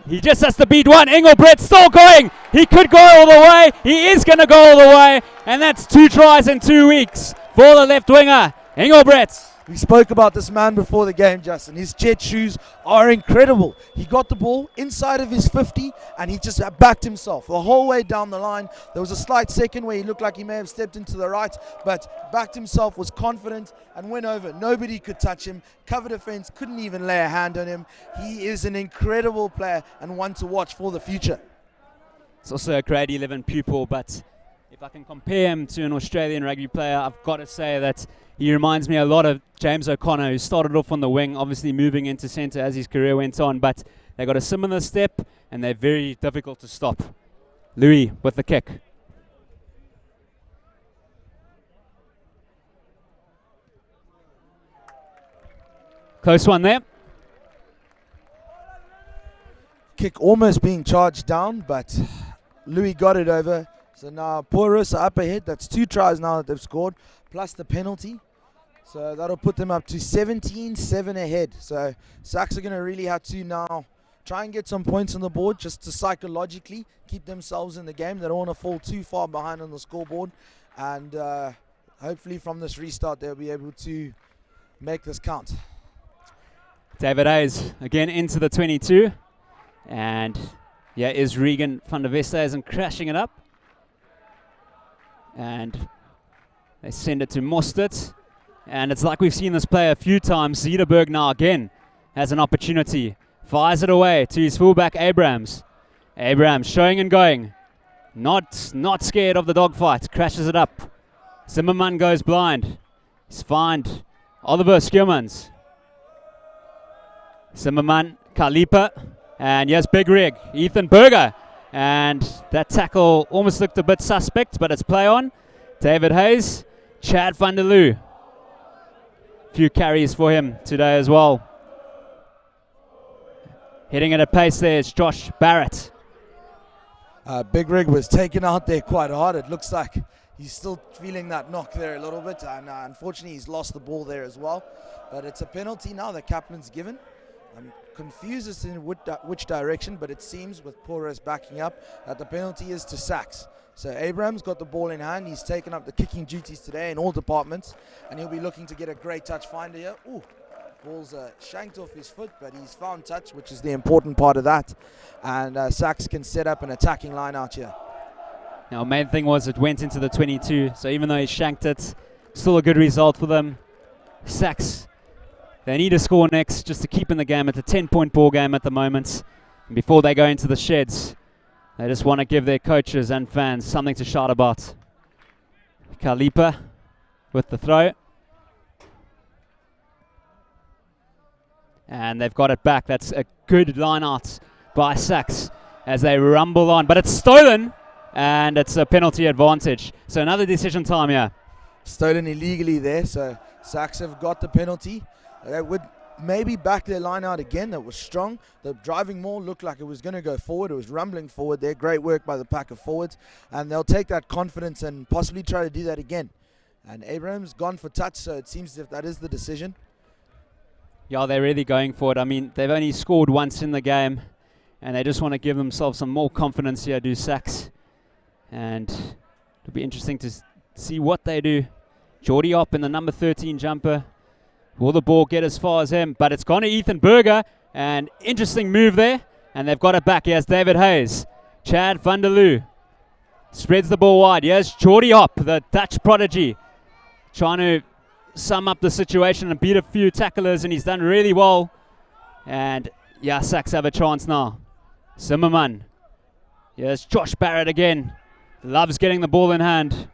Speaker 1: He just has to beat one. Engelbrecht still going. He could go all the way. He is going to go all the way. And that's 2 tries in 2 weeks for the left winger, Engelbrecht.
Speaker 2: We spoke about this man before the game, Justin. His jet shoes are incredible. He got the ball inside of his 50 and he just backed himself the whole way down the line. There was a slight second where he looked like he may have stepped into the right, but backed himself, was confident and went over. Nobody could touch him. Covered a fence, couldn't even lay a hand on him. He is an incredible player and one to watch for the future.
Speaker 1: It's also a grade 11 pupil, but if I can compare him to an Australian rugby player, I've got to say that he reminds me a lot of James O'Connor, who started off on the wing, obviously moving into centre as his career went on, but they got a similar step and they're very difficult to stop. Louis with the kick. Close one there.
Speaker 2: Kick almost being charged down, but Louis got it over. So now Paul Roos are up ahead. That's 2 tries now that they've scored, plus the penalty. So that'll put them up to 17-7 ahead. So SACS are going to really have to now try and get some points on the board just to psychologically keep themselves in the game. They don't want to fall too far behind on the scoreboard. And hopefully from this restart they'll be able to make this count.
Speaker 1: David Hayes again into the 22. And yeah, is Regan van der Westhuizen crashing it up. And they send it to Mostert. And it's like we've seen this play a few times. Zederberg now again has an opportunity. Fires it away to his fullback Abrahams. Abrahams showing and going. Not scared of the dogfight. Crashes it up. Zimmerman goes blind. He's fined Oliver Schuurmans. Zimmerman, Kalipa. And yes, Big Rig, Ethan Berger. And that tackle almost looked a bit suspect, but it's play on. David Hayes, Chad van der Loo. Few carries for him today as well. Hitting at a pace there is Josh Barrett.
Speaker 2: Big Rig was taken out there quite hard. It looks like he's still feeling that knock there a little bit, and unfortunately he's lost the ball there as well. But it's a penalty now that Kaplan's given. I'm confused as to which direction, but it seems with Porus backing up that the penalty is to SACS. So Abraham's got the ball in hand. He's taken up the kicking duties today in all departments, and he'll be looking to get a great touch finder here. Ooh, ball's shanked off his foot, but he's found touch, which is the important part of that. And SACS can set up an attacking line out here.
Speaker 1: Now, main thing was it went into the 22, so even though he shanked it, still a good result for them. SACS, they need to score next just to keep in the game. It's a 10-point ball game at the moment. And before they go into the sheds, they just want to give their coaches and fans something to shout about. Kalipa with the throw. And they've got it back. That's a good line out by SACS as they rumble on. But it's stolen, and it's a penalty advantage. So another decision time here.
Speaker 2: Stolen illegally there, so SACS have got the penalty. They would maybe back their line out again. That was strong. The driving maul looked like it was going to go forward. It was rumbling forward there. Great work by the pack of forwards. And they'll take that confidence and possibly try to do that again. And Abraham's gone for touch, so it seems as if that is the decision.
Speaker 1: Yeah, they're really going for it. I mean, they've only scored once in the game, and they just want to give themselves some more confidence here, do SACS. And it'll be interesting to see what they do. Geordie Hop in the number 13 jumper. Will the ball get as far as him? But it's gone to Ethan Berger. And interesting move there. And they've got it back. Here's David Hayes. Chad van der Loo spreads the ball wide. Here's Geordie Hop, the Dutch prodigy, trying to sum up the situation and beat a few tacklers. And he's done really well. And yeah, SACS have a chance now. Zimmerman. Here's Josh Barrett again. Loves getting the ball in hand.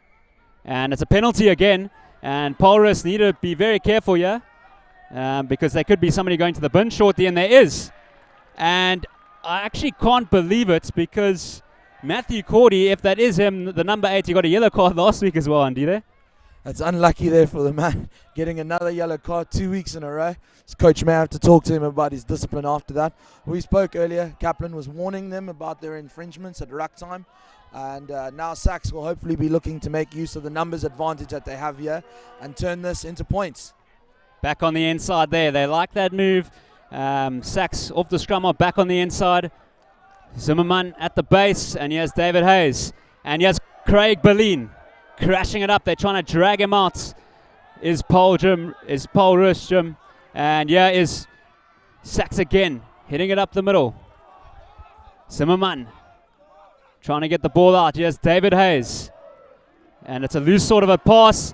Speaker 1: And it's a penalty again. And Paulus need to be very careful here. Because there could be somebody going to the bin shortly, and there is. And I actually can't believe it, because Matthew Cordy, if that is him, the number 8, he got a yellow card last week as well, Andy there.
Speaker 2: That's unlucky there for the man, getting another yellow card 2 weeks in a row. His coach may have to talk to him about his discipline after that. We spoke earlier, Kaplan was warning them about their infringements at ruck time. And now SACS will hopefully be looking to make use of the numbers advantage that they have here and turn this into points.
Speaker 1: Back on the inside there. They like that move. SACS off the scrum up, back on the inside. Zimmerman at the base, and here's David Hayes. And here's Craig Berlin crashing it up. They're trying to drag him out. Is Paul Roos Jim. And here is SACS again, hitting it up the middle. Zimmerman trying to get the ball out. Here's David Hayes. And it's a loose sort of a pass.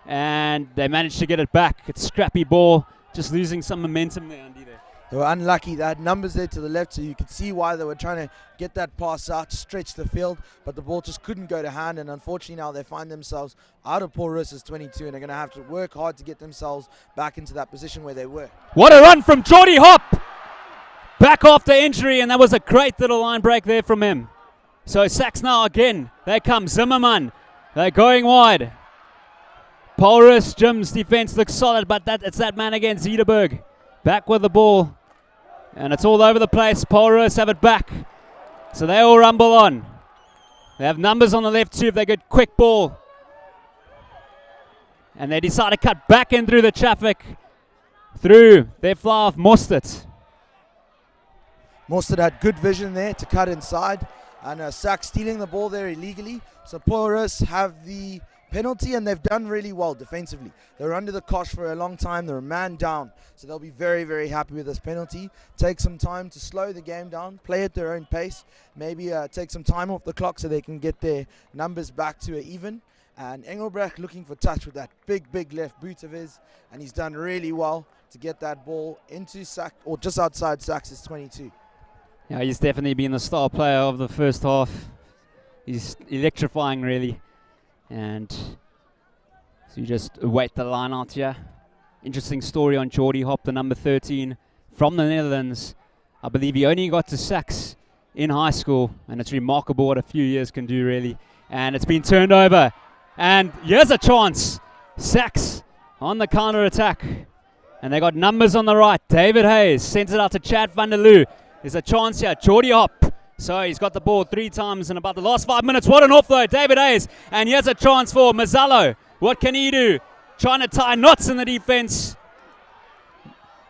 Speaker 1: And they managed to get it back. It's scrappy ball. Just losing some momentum there, Andy.
Speaker 2: They were unlucky. They had numbers there to the left, so you could see why they were trying to get that pass out, stretch the field, but the ball just couldn't go to hand, and unfortunately now they find themselves out of Paul Roos's 22, and they're going to have to work hard to get themselves back into that position where they were.
Speaker 1: What a run from Geordie Hop! Back after injury, and that was a great little line break there from him. So SACS now again. There comes Zimmerman. They're going wide. Paulus Jim's defense looks solid, but it's that man again, Zederberg. Back with the ball. And it's all over the place. Paulus have it back. So they all rumble on. They have numbers on the left too if they get quick ball. And they decide to cut back in through the traffic. Through their fly off Mostert.
Speaker 2: Mostert had good vision there to cut inside. And SACS stealing the ball there illegally. So Paulus have the penalty, and they've done really well defensively. They were under the cosh for a long time. They were man down, so they'll be very, very happy with this penalty. Take some time to slow the game down, play at their own pace, maybe take some time off the clock so they can get their numbers back to an even. And Engelbrecht looking for touch with that big left boot of his, and he's done really well to get that ball into SACS, or just outside SACS' 22.
Speaker 1: Yeah, he's definitely been the star player of the first half. He's electrifying, really. And so you just await the line out here. Interesting story on Geordie Hop, the number 13 from the Netherlands. I believe he only got to SACS in high school, and it's remarkable what a few years can do, really. And it's been turned over. And here's a chance. SACS on the counter-attack. And they got numbers on the right. David Hayes sends it out to Chad van der Loo. There's a chance here. Geordie Hop So he's got the ball 3 times in about the last 5 minutes. What an offload, David Hayes. And here's a chance for Mazzallo. What can he do? Trying to tie knots in the defense.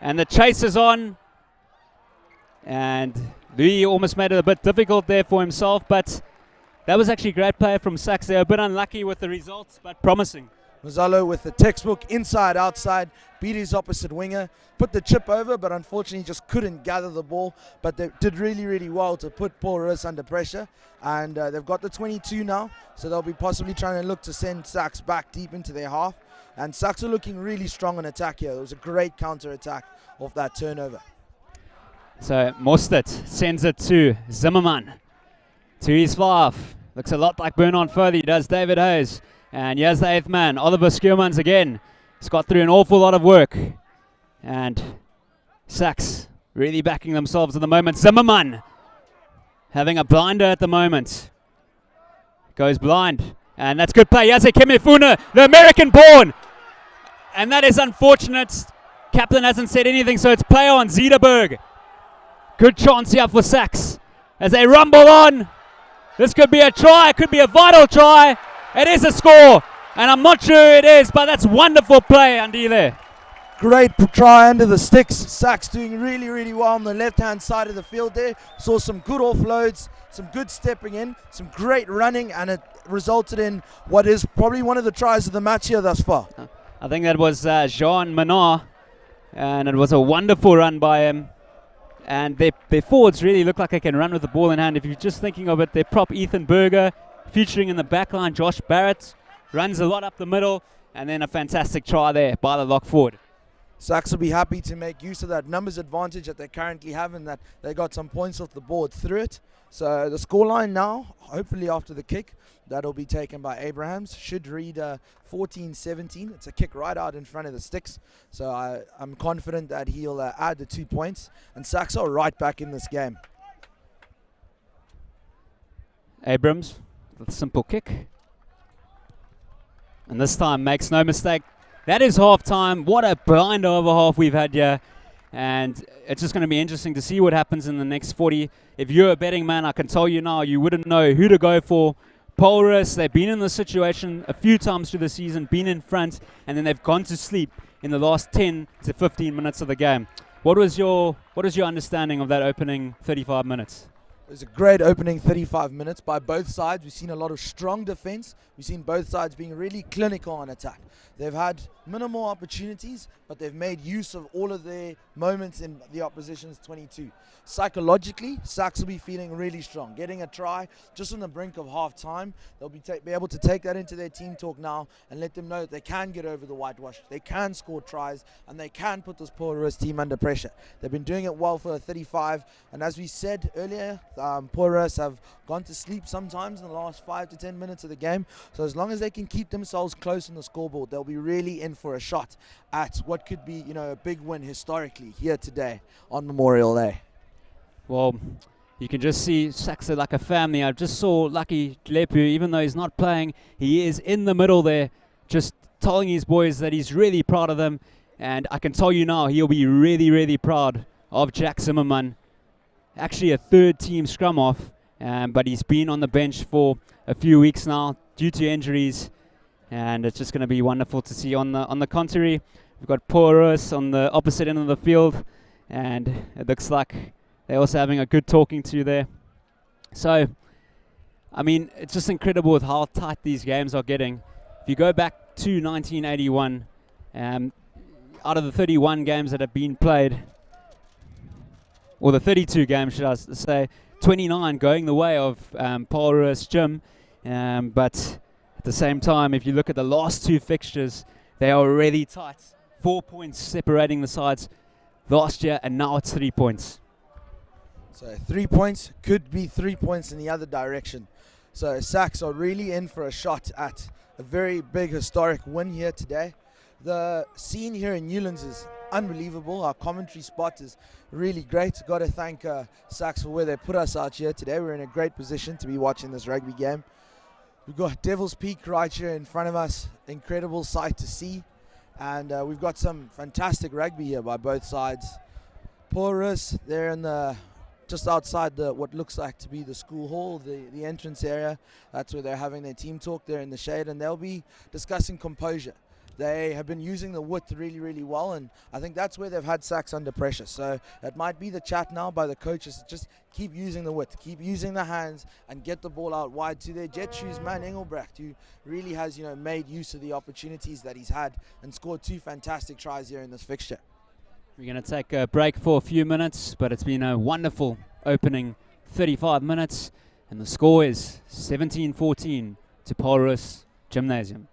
Speaker 1: And the chase is on. And Louis almost made it a bit difficult there for himself, but that was actually a great play from SACS. They were a bit unlucky with the results, but promising.
Speaker 2: Mazzallo with the textbook inside, outside, beat his opposite winger, put the chip over, but unfortunately just couldn't gather the ball. But they did really, really well to put Paul Roos under pressure. And they've got the 22 now, so they'll be possibly trying to look to send SACS back deep into their half. And SACS are looking really strong on attack here. It was a great counter-attack off that turnover.
Speaker 1: So Mostert sends it to Zimmerman. To his 5. Looks a lot like Bernard Furley does David Hayes. And here's the 8th man, Oliver Skuurmans again. He's got through an awful lot of work. And SACS really backing themselves at the moment. Zimmerman having a blinder at the moment. Goes blind. And that's good play. Jacek Kemefuna, the American born. And that is unfortunate. Kaplan hasn't said anything, so it's play on Zederberg. Good chance here for SACS as they rumble on. This could be a try. It could be a vital try. It is a score, and I'm not sure it is, but that's wonderful play, Andy, there.
Speaker 2: Great try under the sticks. SACS doing really, really well on the left-hand side of the field there. Saw some good offloads, some good stepping in, some great running, and it resulted in what is probably one of the tries of the match here thus far.
Speaker 1: I think that was Jean Menard, and it was a wonderful run by him. And their forwards really look like they can run with the ball in hand. If you're just thinking of it, their prop Ethan Berger, featuring in the back line, Josh Barrett, runs a lot up the middle, and then a fantastic try there by the lock forward.
Speaker 2: SACS will be happy to make use of that numbers advantage that they currently have, and that they got some points off the board through it. So the scoreline now, hopefully after the kick, that'll be taken by Abrahams, should read 14-17. It's a kick right out in front of the sticks. So I'm confident that he'll add the 2 points, and SACS are right back in this game.
Speaker 1: Abrams with a simple kick. And this time makes no mistake. That is half time. What a blind over half we've had here. And it's just going to be interesting to see what happens in the next 40. If you're a betting man, I can tell you now, you wouldn't know who to go for. Polris, they've been in this situation a few times through the season, been in front, and then they've gone to sleep in the last 10 to 15 minutes of the game. What is your understanding of that opening 35 minutes?
Speaker 2: It was a great opening 35 minutes by both sides. We've seen a lot of strong defense. We've seen both sides being really clinical on attack. They've had minimal opportunities, but they've made use of all of their moments in the opposition's 22. Psychologically, SACS will be feeling really strong. Getting a try just on the brink of half time, they'll be able to take that into their team talk now and let them know that they can get over the whitewash, they can score tries, and they can put this Paul Roos team under pressure. They've been doing it well for a 35, and as we said earlier, Paul Roos have gone to sleep sometimes in the last 5 to 10 minutes of the game. So as long as they can keep themselves close on the scoreboard, they'll be really in for a shot at what could be, a big win historically here today on Memorial Day.
Speaker 1: Well, you can just see SACS are like a family. I just saw Lucky Lepu, even though he's not playing, he is in the middle there, just telling his boys that he's really proud of them. And I can tell you now, he'll be really, really proud of Jack Zimmerman. Actually a third team scrum off, but he's been on the bench for a few weeks now due to injuries. And it's just going to be wonderful to see. On the contrary, we've got Paul Roos on the opposite end of the field. And it looks like they're also having a good talking to there. So, I mean, it's just incredible with how tight these games are getting. If you go back to 1981, out of the 31 games that have been played, or the 32 games, should I say, 29 going the way of Paul Roos Gym. But at the same time, if you look at the last 2 fixtures, they are really tight. 4 points separating the sides last year, and now it's 3 points.
Speaker 2: So 3 points could be 3 points in the other direction. So SACS are really in for a shot at a very big historic win here today. The scene here in Newlands is unbelievable. Our commentary spot is really great. Got to thank SACS for where they put us out here today. We're in a great position to be watching this rugby game. We've got Devil's Peak right here in front of us. Incredible sight to see. And we've got some fantastic rugby here by both sides. Paul Roos, they're in the just outside what looks like to be the school hall, the entrance area. That's where they're having their team talk there in the shade, and they'll be discussing composure. They have been using the width really, really well, and I think that's where they've had SACS under pressure. So it might be the chat now by the coaches to just keep using the width, keep using the hands, and get the ball out wide to their jet shoes man Engelbrecht, who really has made use of the opportunities that he's had and scored 2 fantastic tries here in this fixture.
Speaker 1: We're going to take a break for a few minutes, but it's been a wonderful opening 35 minutes, and the score is 17-14 to Paul Roos Gymnasium.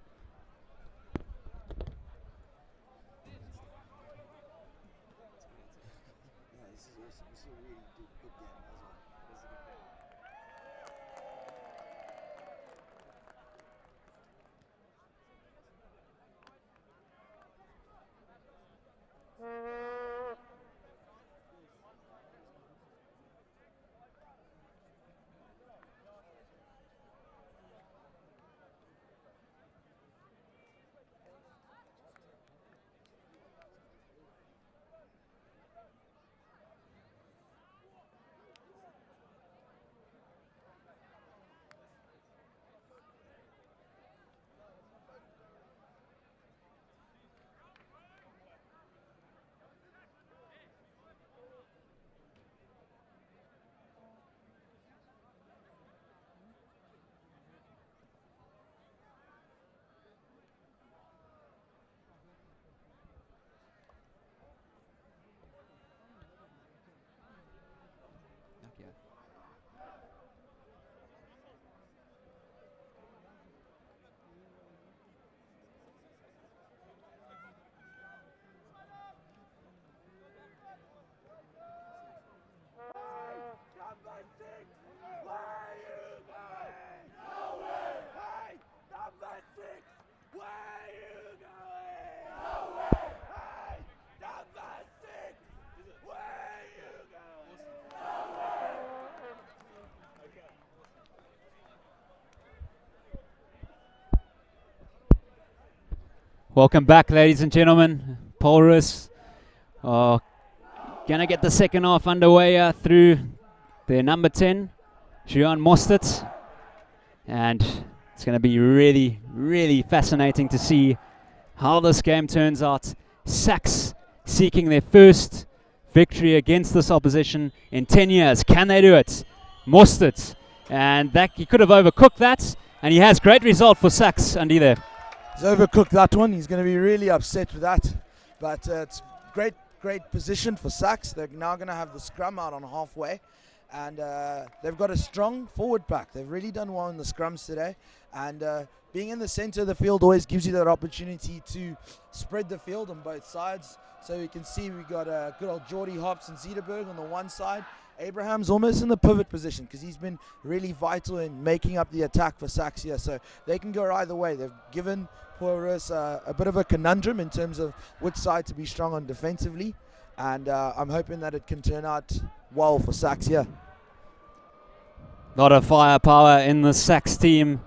Speaker 1: Welcome back, ladies and gentlemen. Paul Roos are going to get the second half underway through their number 10, Juan Mostert. And it's going to be really, really fascinating to see how this game turns out. SACS seeking their first victory against this opposition in 10 years. Can they do it? Mostert. And that he could have overcooked that. And he has great result for SACS, Andy, there.
Speaker 2: He's overcooked that one. He's going to be really upset with that. But it's great position for SACS. They're now going to have the scrum out on halfway. And they've got a strong forward pack. They've really done well in the scrums today. And being in the center of the field always gives you that opportunity to spread the field on both sides. So you can see we've got good old Jordy Hops and Zederberg on the one side. Abraham's almost in the pivot position because he's been really vital in making up the attack for SACS here. So they can go either way. They've given Paul Roos a bit of a conundrum in terms of which side to be strong on defensively. And I'm hoping that it can turn out well for SACS here.
Speaker 1: A lot of firepower in the SACS team.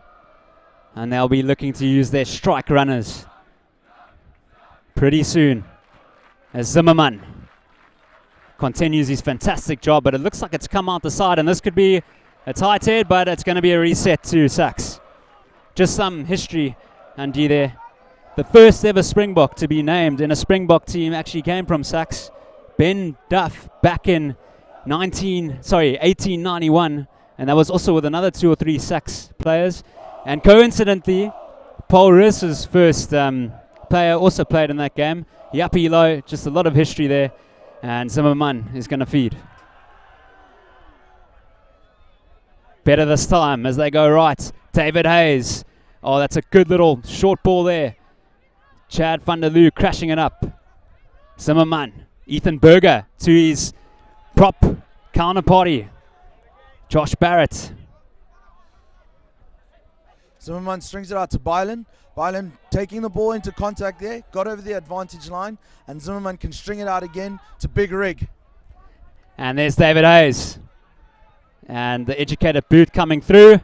Speaker 1: And they'll be looking to use their strike runners pretty soon. As Zimmerman continues his fantastic job, but it looks like it's come out the side, and this could be a tight head, but it's going to be a reset to SACS. Just some history, Andy, there. The first ever Springbok to be named in a Springbok team actually came from SACS. Ben Duff back in 1891, and that was also with another 2 or 3 SACS players. And coincidentally, Paul Roos's first player also played in that game. Yappy Low, just a lot of history there. And Zimmerman is going to feed. Better this time as they go right. David Hayes. Oh, that's a good little short ball there. Chad van der Loo crashing it up. Zimmerman. Ethan Berger to his prop counterparty. Josh Barrett.
Speaker 2: Zimmerman strings it out to Bylan. Bylan taking the ball into contact there, got over the advantage line, and Zimmerman can string it out again to Big Rig.
Speaker 1: And there's David Hayes. And the educated boot coming through.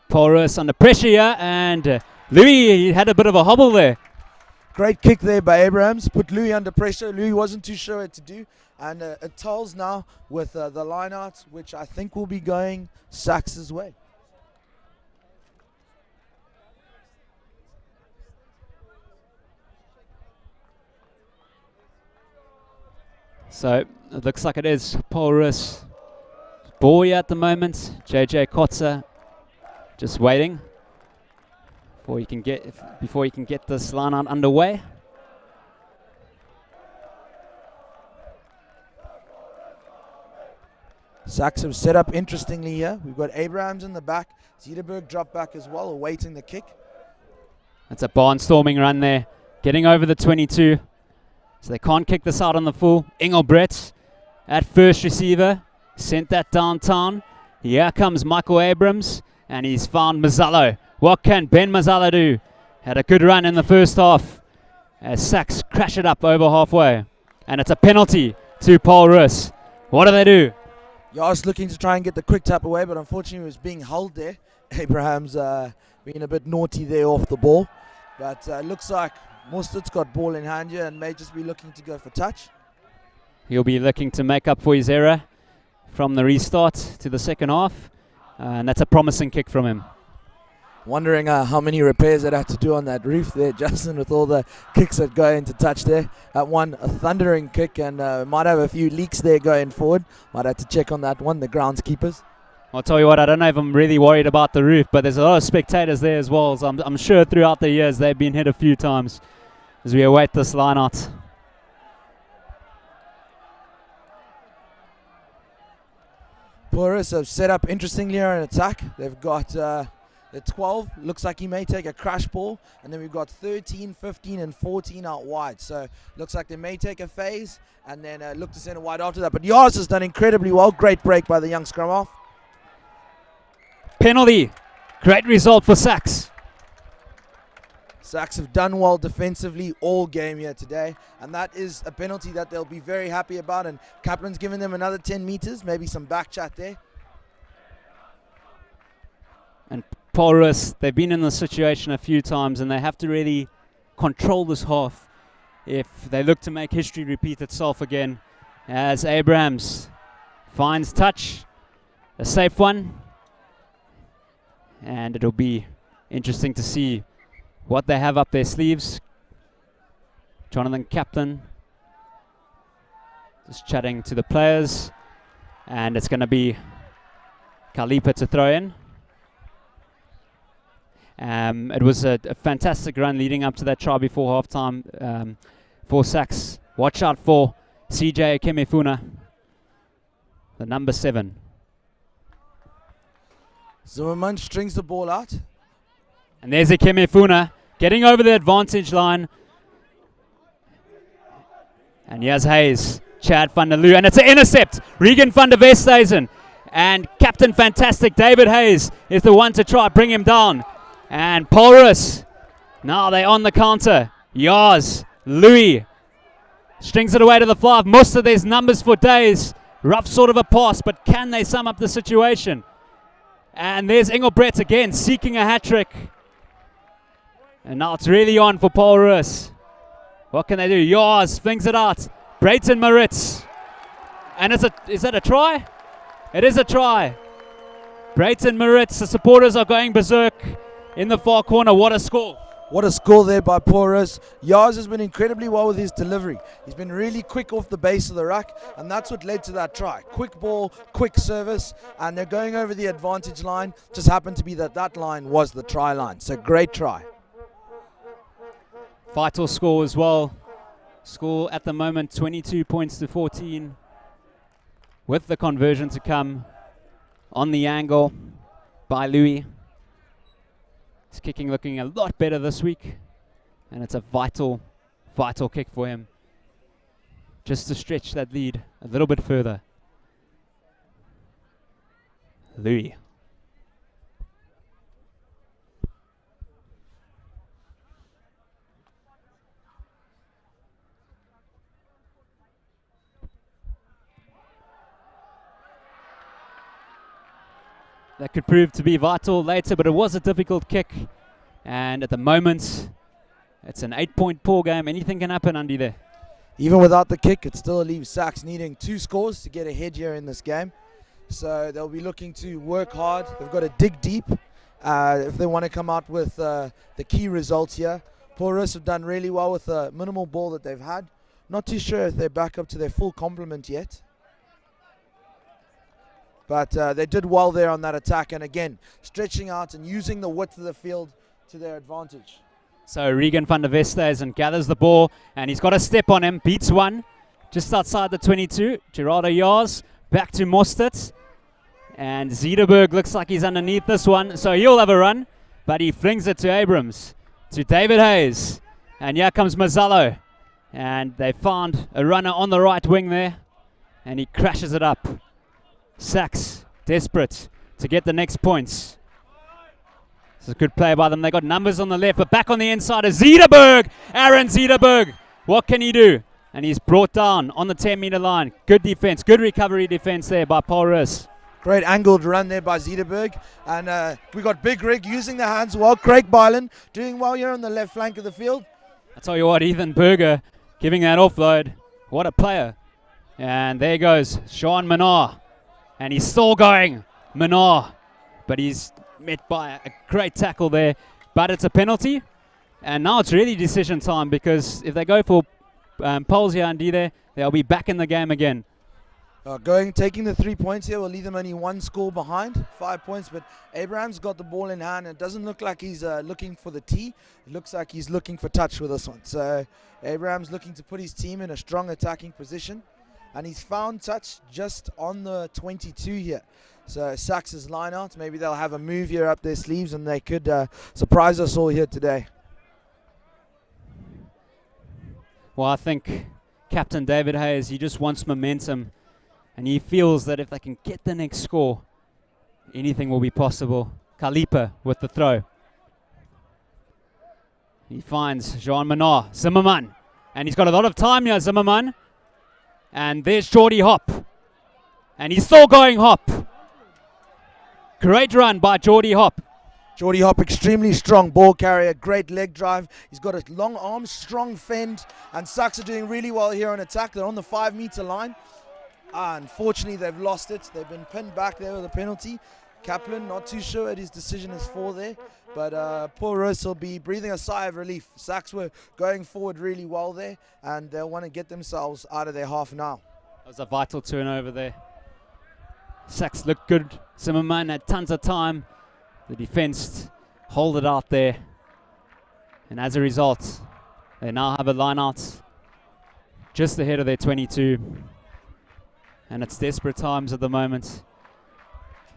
Speaker 1: Paul Roos under pressure here, and Louis had a bit of a hobble there.
Speaker 2: Great kick there by Abrahams, put Louis under pressure. Louis wasn't too sure what to do, And it tells now with the line out, which I think will be going SACS' way.
Speaker 1: So it looks like it is Paul Roos ball here at the moment. JJ Kotzer just waiting before he can get this line out underway.
Speaker 2: SACS have set up interestingly here. We've got Abrahams in the back. Zederberg drop back as well, awaiting the kick.
Speaker 1: That's a barnstorming run there, getting over the 22. So they can't kick this out on the full. Engelbrecht at first receiver, sent that downtown. Here comes Michael Abrams, and he's found Mazzallo. What can Ben Mazzallo do? Had a good run in the first half as SACS crash it up over halfway. And it's a penalty to Paul Roos. What do they do?
Speaker 2: Yas looking to try and get the quick tap away, but unfortunately he was being held there. Abraham's being a bit naughty there off the ball. But looks like Mostert's got ball in hand here and may just be looking to go for touch.
Speaker 1: He'll be looking to make up for his error from the restart to the second half. And that's a promising kick from him.
Speaker 2: Wondering how many repairs they'd have to do on that roof there, Justin, with all the kicks that go into touch there. That one, a thundering kick, and might have a few leaks there going forward. Might have to check on that one, the groundskeepers.
Speaker 1: I'll tell you what, I don't know if I'm really worried about the roof, but there's a lot of spectators there as well. So I'm sure throughout the years they've been hit a few times as we await this line out.
Speaker 2: Porus have set up interestingly here an attack. They've got the 12, looks like he may take a crash ball, and then we've got 13, 15 and 14 out wide. So looks like they may take a phase and then look to send it wide after that. But Yars has done incredibly well. Great break by the young scrum half.
Speaker 1: Penalty. Great result for SACS.
Speaker 2: SACS have done well defensively all game here today, and that is a penalty that they'll be very happy about, and Kaplan's given them another 10 meters, maybe some back chat there.
Speaker 1: And Paul Roos, they've been in this situation a few times, and they have to really control this half if they look to make history repeat itself again, as Abrahams finds touch, a safe one, and it'll be interesting to see what they have up their sleeves. Jonathan Kaplan just chatting to the players, and it's going to be Kalipa to throw in. It was a fantastic run leading up to that try before halftime for SACS. Watch out for CJ Kemefuna, the number 7.
Speaker 2: Zimmerman strings the ball out.
Speaker 1: And there's Kemefuna getting over the advantage line. And here's Hayes, Chad van der Loo, and it's an intercept. Regan van der Westhuizen and Captain Fantastic David Hayes is the one to try bring him down. And Paul Roos, now they're on the counter. Yars, Louis, strings it away to the 5. Muster, there's numbers for days. Rough sort of a pass, but can they sum up the situation? And there's Engelbrecht again, seeking a hat-trick. And now it's really on for Paul Roos. What can they do? Yars flings it out. Brayton Maritz. And is that a try? It is a try. Brayton Maritz, the supporters are going berserk in the far corner. What a score.
Speaker 2: What a score there by Porus. Yars has been incredibly well with his delivery. He's been really quick off the base of the ruck, and that's what led to that try. Quick ball, quick service, and they're going over the advantage line. Just happened to be that line was the try line. So great try.
Speaker 1: Vital score as well. Score at the moment 22 points to 14, with the conversion to come on the angle by Louis. His kicking looking a lot better this week, and it's a vital kick for him just to stretch that lead a little bit further. Louis. That could prove to be vital later, but it was a difficult kick. And at the moment, it's an 8-point pool game. Anything can happen, Andy, there.
Speaker 2: Even without the kick, it still leaves SACS needing 2 scores to get ahead here in this game. So they'll be looking to work hard. They've got to dig deep if they want to come out with the key results here. Roos have done really well with the minimal ball that they've had. Not too sure if they're back up to their full complement yet. But they did well there on that attack. And again, stretching out and using the width of the field to their advantage.
Speaker 1: So Regan van der Westhuizen gathers the ball, and he's got a step on him, beats one, just outside the 22. Gerardo Jars, back to Mostert. And Zederberg looks like he's underneath this one, so he'll have a run, but he flings it to Abrams, to David Hayes. And here comes Mazzallo. And they found a runner on the right wing there, and he crashes it up. SACS desperate to get the next points. It's a good play by them. They got numbers on the left, but back on the inside is Zederberg. Aaron Zederberg. What can he do? And he's brought down on the 10-meter line. Good defense, good recovery defense there by Paul Roos.
Speaker 2: Great angled run there by Zederberg. And we got Big Rig using the hands well. Craig Byland doing well here on the left flank of the field.
Speaker 1: I tell you what, Ethan Berger giving that offload. What a player. And there goes Sean Menard. And he's still going, Menard. But he's met by a great tackle there, but it's a penalty, and now it's really decision time, because if they go for poles here and D there, they'll be back in the game again.
Speaker 2: Taking the 3 points here will leave them only 1 score behind, 5 points, but Abraham's got the ball in hand, and it doesn't look like he's looking for the tee. It looks like he's looking for touch with this one. So Abraham's looking to put his team in a strong attacking position, and he's found touch just on the 22 here. So SACS' line out. Maybe they'll have a move here up their sleeves, and they could surprise us all here today.
Speaker 1: Well, I think Captain David Hayes, he just wants momentum, and he feels that if they can get the next score, anything will be possible. Kalipa with the throw. He finds Jean Menard, Zimmerman, and he's got a lot of time here, Zimmerman. And there's Geordie Hop, and he's still going Hop. Great run by Geordie Hop.
Speaker 2: Geordie Hop, extremely strong ball carrier, great leg drive. He's got a long arm, strong fend, and SACS are doing really well here on attack. They're on the 5-meter line. Unfortunately, they've lost it. They've been pinned back there with a penalty. Kaplan, not too sure what his decision is for there, but poor Roos will be breathing a sigh of relief. SACS were going forward really well there, and they'll want to get themselves out of their half now.
Speaker 1: That was a vital turnover there. SACS looked good. Zimmerman had tons of time. The defense hold it out there. And as a result, they now have a line out just ahead of their 22. And it's desperate times at the moment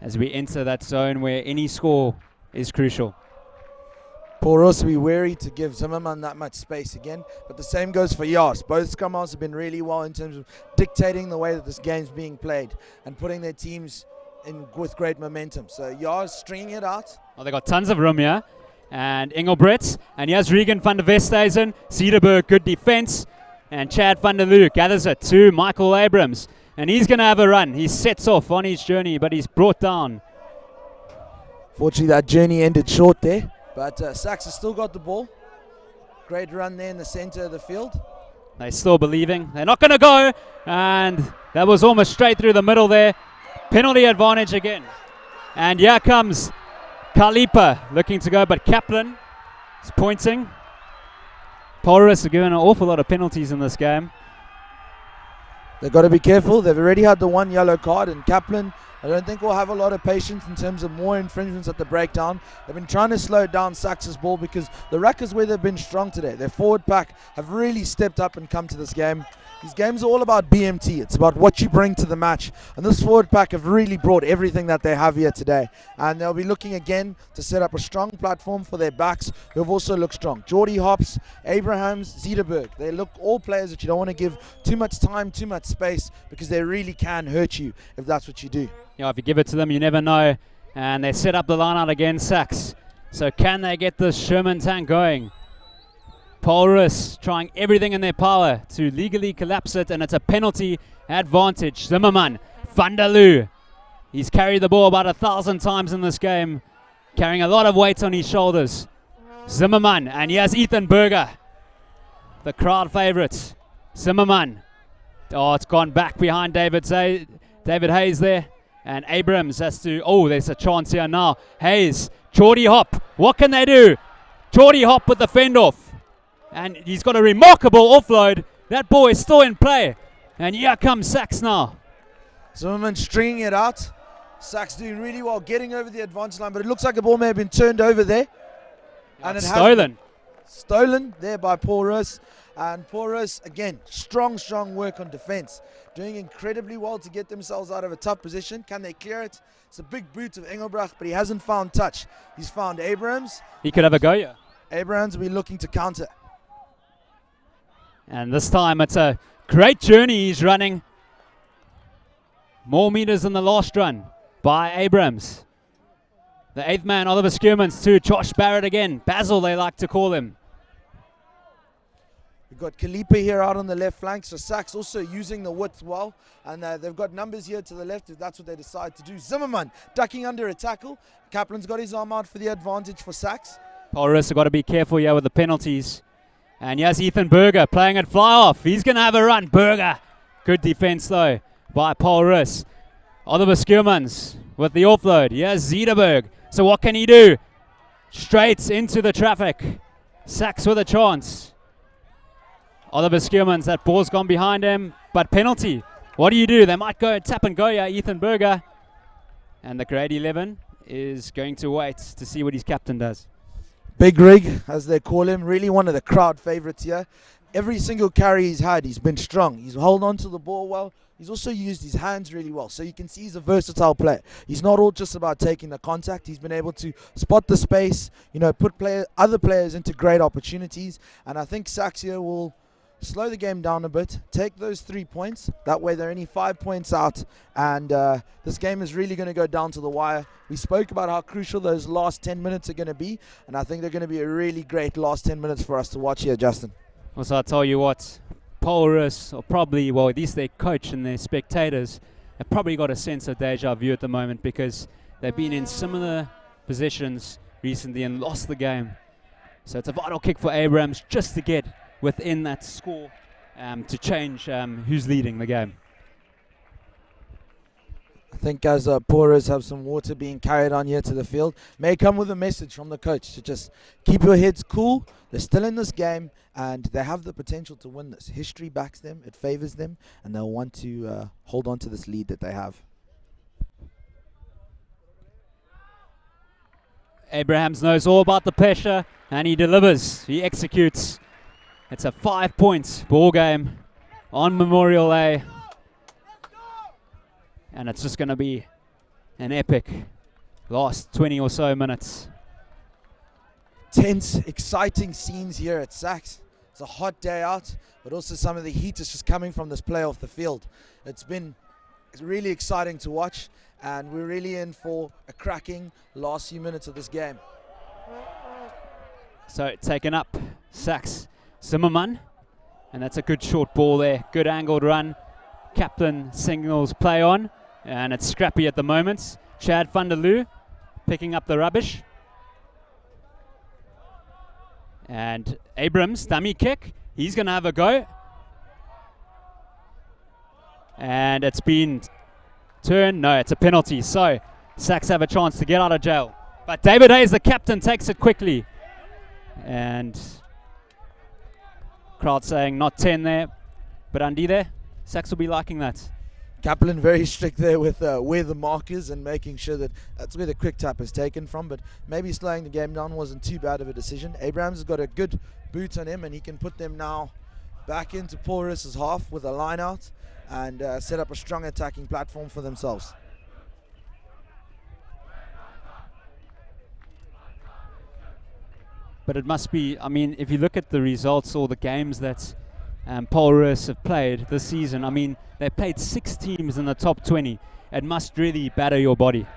Speaker 1: as we enter that zone where any score is crucial.
Speaker 2: Paul Roos will be wary to give Zimmerman that much space again, but the same goes for Yas. Both scrum halves have been really well in terms of dictating the way that this game's being played and putting their teams in with great momentum. So Yas stringing it out.
Speaker 1: Oh, they got tons of room here. And Engelbrecht, and here's Regan van der Westhuizen. Zederberg, good defense. And Chad van der Loo gathers it to Michael Abrams. And he's going to have a run. He sets off on his journey, but he's brought down.
Speaker 2: Fortunately, that journey ended short there. But SACS has still got the ball. Great run there in the center of the field.
Speaker 1: They're still believing. They're not going to go. And that was almost straight through the middle there. Penalty advantage again. And here comes Kalipa looking to go, but Kaplan is pointing. Polaris are given an awful lot of penalties in this game.
Speaker 2: They've got to be careful. They've already had the 1 yellow card, and Kaplan, I don't think, will have a lot of patience in terms of more infringements at the breakdown. They've been trying to slow down SACS' ball because the ruck is where they've been strong today. Their forward pack have really stepped up and come to this game. These games are all about BMT. It's about what you bring to the match. And this forward pack have really brought everything that they have here today. And they'll be looking again to set up a strong platform for their backs, who have also looked strong. Geordie Hops, Abrahams, Zederberg. They look all players that you don't want to give too much time, too much space, because they really can hurt you if that's what you do.
Speaker 1: Yeah, if you give it to them, you never know. And they set up the line out again, SACS. So can they get this Sherman tank going? Polaris trying everything in their power to legally collapse it, and it's a penalty advantage. Zimmerman, van der Loo. He's carried the ball about 1,000 times in this game, carrying a lot of weight on his shoulders. Zimmerman, and here's Ethan Berger, the crowd favourite. Zimmerman. Oh, it's gone back behind David Hayes there. And Abrams has to, oh, there's a chance here now. Hayes, Geordie Hop, what can they do? Geordie Hop with the fend off. And he's got a remarkable offload. That ball is still in play. And here comes SACS now.
Speaker 2: Zimmerman stringing it out. SACS doing really well, getting over the advantage line, but it looks like the ball may have been turned over there.
Speaker 1: And it's stolen.
Speaker 2: Stolen there by Paul Roos. And Paul Roos, again, strong work on defense. Doing incredibly well to get themselves out of a tough position. Can they clear it? It's a big boot of Engelbrecht, but he hasn't found touch. He's found Abrams.
Speaker 1: He could have a go, yeah.
Speaker 2: Abrams will be looking to counter.
Speaker 1: And this time it's a great journey he's running. More meters than the last run by Abrams. The 8th man, Oliver Skiermans, to Josh Barrett again. Basil, they like to call him.
Speaker 2: We've got Kalipa here out on the left flank, so SACS also using the width well. And they've got numbers here to the left if that's what they decide to do. Zimmerman ducking under a tackle. Kaplan's got his arm out for the advantage for SACS.
Speaker 1: Paul Roos have got to be careful here with the penalties. And here's Ethan Berger playing it fly off. He's going to have a run. Berger. Good defense though by Paul Roos. Oliver Skiermans with the offload. Here's Zederberg. So what can he do? Straight into the traffic. SACS with a chance. Oliver Skiermans, that ball's gone behind him, but penalty. What do you do? They might go tap and go, yeah, Ethan Berger. And the grade 11 is going to wait to see what his captain does.
Speaker 2: Big Rig, as they call him, really one of the crowd favorites here. Every single carry he's had, he's been strong. He's held on to the ball well. He's also used his hands really well. So you can see he's a versatile player. He's not all just about taking the contact. He's been able to spot the space, put other players into great opportunities. And I think SACS here will slow the game down a bit, take those 3 points. That way they're only 5 points out, and this game is really going to go down to the wire. We spoke about how crucial those last 10 minutes are going to be, and I think they're going to be a really great last 10 minutes for us to watch here, Justin.
Speaker 1: Also, I'll tell you what, Paul Roos, or probably, well, at least their coach and their spectators, have probably got a sense of deja vu at the moment because they've been in similar positions recently and lost the game. So it's a vital kick for Abrams just to get within that score to change who's leading the game.
Speaker 2: I think as pourers have some water being carried on here to the field, may come with a message from the coach to just keep your heads cool. They're still in this game and they have the potential to win this. History backs them, it favors them, and they'll want to hold on to this lead that they have.
Speaker 1: Abrahams knows all about the pressure and he delivers, he executes. It's a 5 points ball game on Memorial Day. And it's just going to be an epic last 20 or so minutes.
Speaker 2: Tense, exciting scenes here at SACS. It's a hot day out, but also some of the heat is just coming from this play off the field. It's really exciting to watch, and we're really in for a cracking last few minutes of this game.
Speaker 1: So taken up, SACS. Zimmerman, and that's a good short ball there, good angled run. Kaplan signals play on, and it's scrappy at the moment. Chad van der Loo picking up the rubbish. And Abrams, dummy kick, he's going to have a go. And it's been turned, no, it's a penalty, so SACS have a chance to get out of jail. But David Hayes, the captain, takes it quickly. And crowd saying not 10 there, but Andy there, SACS will be liking that.
Speaker 2: Kaplan very strict there with where the mark is and making sure that that's where the quick tap is taken from, but maybe slowing the game down wasn't too bad of a decision. Abrams has got a good boot on him and he can put them now back into Paul Roos's half with a line out and set up a strong attacking platform for themselves.
Speaker 1: But it must be, I mean, if you look at the results or the games that Paul Roos have played this season, I mean, they played 6 teams in the top 20. It must really batter your body.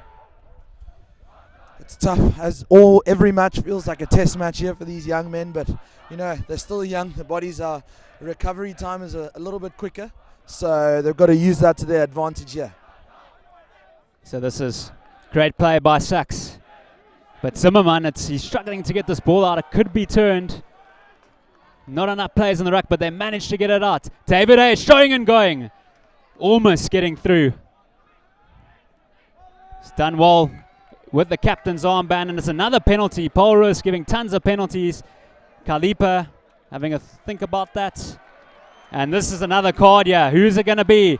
Speaker 2: It's tough, as every match feels like a test match here for these young men, but they're still young. The recovery time is a little bit quicker, so they've got to use that to their advantage here.
Speaker 1: So this is great play by SACS. But Zimmerman, he's struggling to get this ball out. It could be turned. Not enough players in the ruck, but they managed to get it out. David Hayes showing and going. Almost getting through. It's done well with the captain's armband, and it's another penalty. Paul Roos giving tons of penalties. Kalipa having a think about that. And this is another card here. Who's it going to be?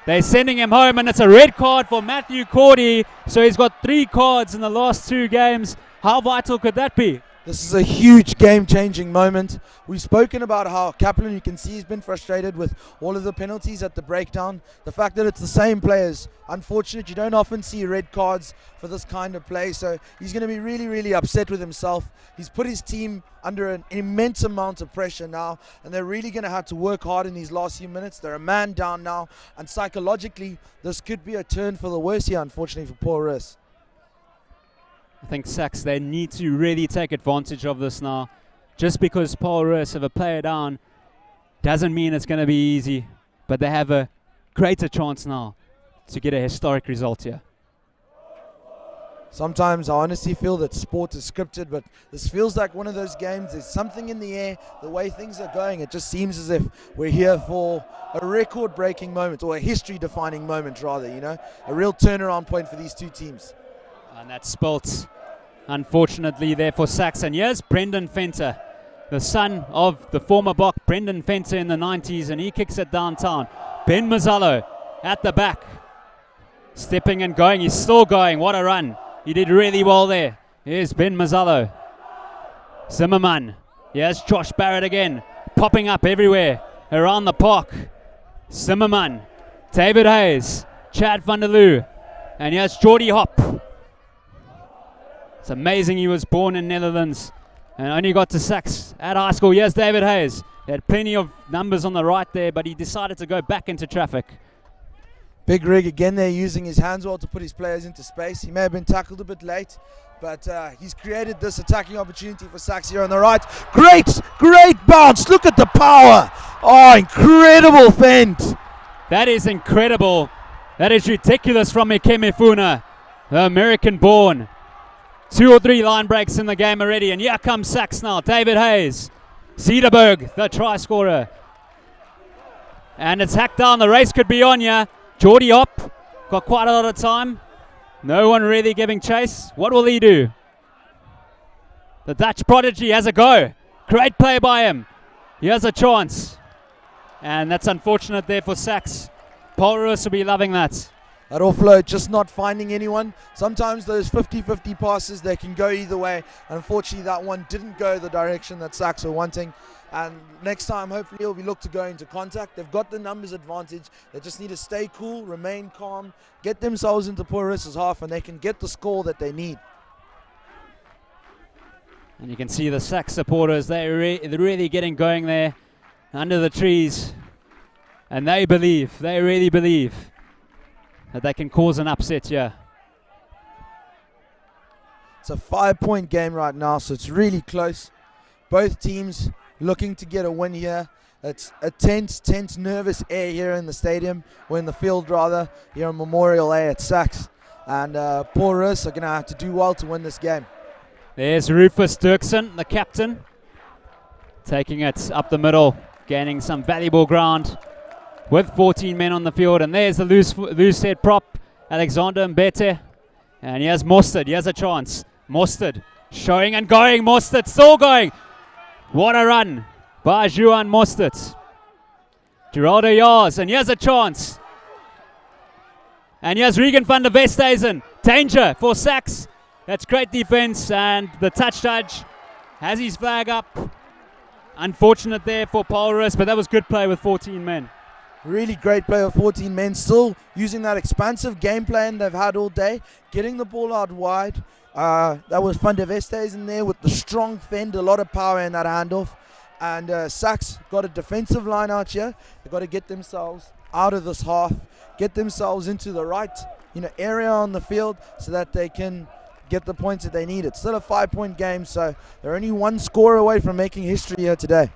Speaker 1: They're sending him home, and it's a red card for Matthew Cordy. So he's got 3 cards in the last 2 games. How vital could that be?
Speaker 2: This is a huge game-changing moment. We've spoken about how Kaplan, you can see, he's been frustrated with all of the penalties at the breakdown. The fact that it's the same players. Unfortunate, you don't often see red cards for this kind of play, so he's going to be really, really upset with himself. He's put his team under an immense amount of pressure now, and they're really going to have to work hard in these last few minutes. They're a man down now, and psychologically, this could be a turn for the worse here, unfortunately, for Paul Roos.
Speaker 1: I think SACS, they need to really take advantage of this now. Just because Paul Roos have a player down doesn't mean it's going to be easy, but they have a greater chance now to get a historic result here.
Speaker 2: Sometimes I honestly feel that sport is scripted, but this feels like one of those games. There's something in the air, the way things are going. It just seems as if we're here for a record-breaking moment, or a history-defining moment rather, you know, a real turnaround point for these 2 teams.
Speaker 1: And that's spilt, unfortunately, there for SACS. And here's Brendan Fenter, the son of the former Bok, Brendan Fenter in the 90s, and he kicks it downtown. Ben Mazzallo at the back, stepping and going. He's still going. What a run. He did really well there. Here's Ben Mazzallo. Zimmerman. Here's Josh Barrett again, popping up everywhere around the park. Zimmerman, David Hayes, Chad van der Loo, and here's Jordy Hop. It's amazing he was born in Netherlands and only got to SACS at high school. Here's David Hayes. He had plenty of numbers on the right there, but he decided to go back into traffic.
Speaker 2: Big rig again there, using his hands well to put his players into space. He may have been tackled a bit late, but he's created this attacking opportunity for SACS here on the right. Great bounce. Look at the power. Oh, incredible fend.
Speaker 1: That is incredible. That is ridiculous from Ikemefuna, the American-born. 2 or 3 line breaks in the game already, and here comes SACS now. David Hayes, Cederberg, the try scorer. And it's hacked down. The race could be on here. Jordy Hop got quite a lot of time. No one really giving chase. What will he do? The Dutch prodigy has a go. Great play by him. He has a chance. And that's unfortunate there for SACS. Paul Roos will be loving that.
Speaker 2: That offload, just not finding anyone. Sometimes those 50-50 passes, they can go either way. Unfortunately, that one didn't go the direction that SACS were wanting. And next time, hopefully, he'll be looked to go into contact. They've got the numbers advantage. They just need to stay cool, remain calm, get themselves into Paul Roos' half, and they can get the score that they need.
Speaker 1: And you can see the SACS supporters, they're really getting going there under the trees. And they really believe that they can cause an upset here.
Speaker 2: It's a 5-point game right now, so it's really close. Both teams looking to get a win here. It's a tense, nervous air here in the stadium, or in the field rather, here on Memorial A at SACS. And Paul Roos are going to have to do well to win this game.
Speaker 1: There's Rufus Dirksen, the captain, taking it up the middle, gaining some valuable ground with 14 men on the field. And there's the loose head prop, Alexander Mbete. And here's Mostert. He has a chance. Mostert showing and going. Mostert still going. What a run by Juan Mostert. Geraldo Jars, and here's a chance. And here's Regan van der Westhuizen. Danger for SACS. That's great defense, and the touch judge has his flag up. Unfortunate there for Paul Roos, but that was good play with 14 men.
Speaker 2: Really great play of 14 men, still using that expansive game plan they've had all day, getting the ball out wide. That was Van der Westhuizen there with the strong fend, a lot of power in that handoff. And SACS got a defensive line out here. They've got to get themselves out of this half, get themselves into the right area on the field so that they can get the points that they need. It's still a 5-point game, so they're only 1 score away from making history here today.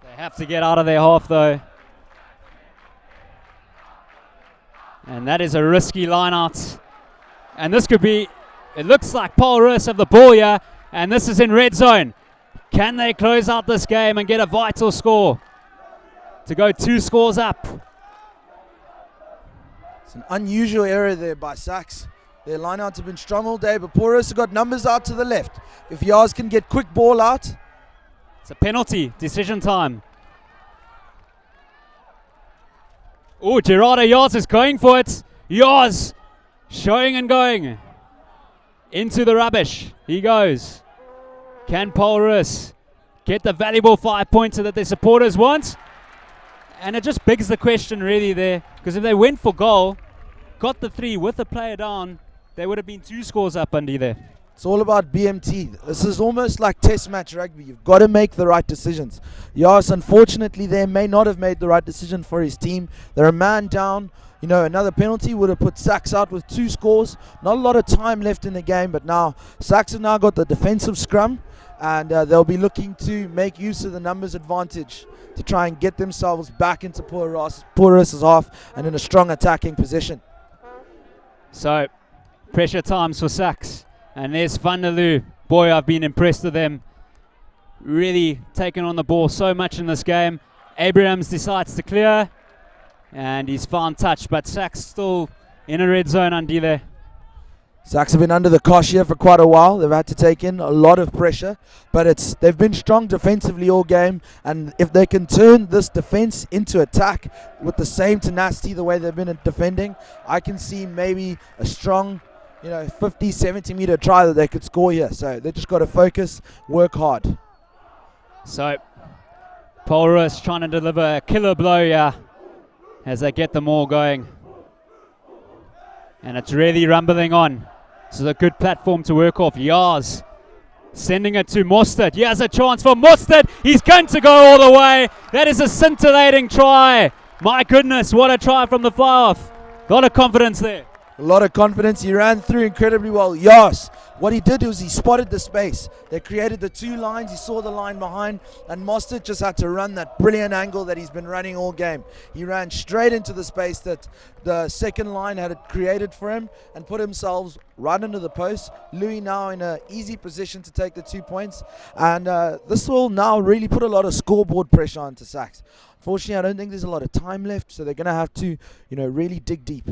Speaker 1: They have to get out of their half though. And that is a risky line out. And this could be, it looks like Paul Roos have the ball here, and this is in red zone. Can they close out this game and get a vital score to go 2 scores up?
Speaker 2: It's an unusual error there by SACS. Their lineouts have been strong all day, but Porus have got numbers out to the left. If Yaz can get quick ball out.
Speaker 1: It's a penalty, decision time. Oh, Gerardo Yaz is going for it. Yaz showing and going. Into the rubbish. He goes. Can Roos get the valuable 5-pointer that their supporters want? And it just begs the question really there, because if they went for goal, got the 3 with the player down, they would have been 2 scores up under there.
Speaker 2: It's all about BMT. This is almost like test match rugby. You've got to make the right decisions. Yas, unfortunately, they may not have made the right decision for his team. They're a man down. You know, another penalty would have put SACS out with 2 scores. Not a lot of time left in the game, but now SACS have now got the defensive scrum, and they'll be looking to make use of the numbers advantage to try and get themselves back into Porus's half and in a strong attacking position.
Speaker 1: So, pressure times for SACS. And there's Van der Loo. Boy, I've been impressed with them. Really taking on the ball so much in this game. Abrahams decides to clear. And he's found touch. But SACS still in a red zone under there.
Speaker 2: SACS have been under the cosh here for quite a while. They've had to take in a lot of pressure. But they've been strong defensively all game. And if they can turn this defense into attack with the same tenacity the way they've been defending, I can see maybe a strong 50, 70 meter try that they could score here. So they just got to focus, work hard.
Speaker 1: So Roos trying to deliver a killer blow here as they get them all going. And it's really rumbling on. This is a good platform to work off. Yaz sending it to Mostert. Here's a chance for Mostert. He's going to go all the way. That is a scintillating try. My goodness, what a try from the fly-off. A lot of confidence there.
Speaker 2: A lot of confidence. He ran through incredibly well. Yas, what he did was he spotted the space. They created the 2 lines. He saw the line behind, and Mostert just had to run that brilliant angle that he's been running all game. He ran straight into the space that the second line had created for him and put himself right under the post. Louis now in an easy position to take the 2 points, and this will now really put a lot of scoreboard pressure onto SACS. Unfortunately, I don't think there's a lot of time left, so they're going to have to, really dig deep.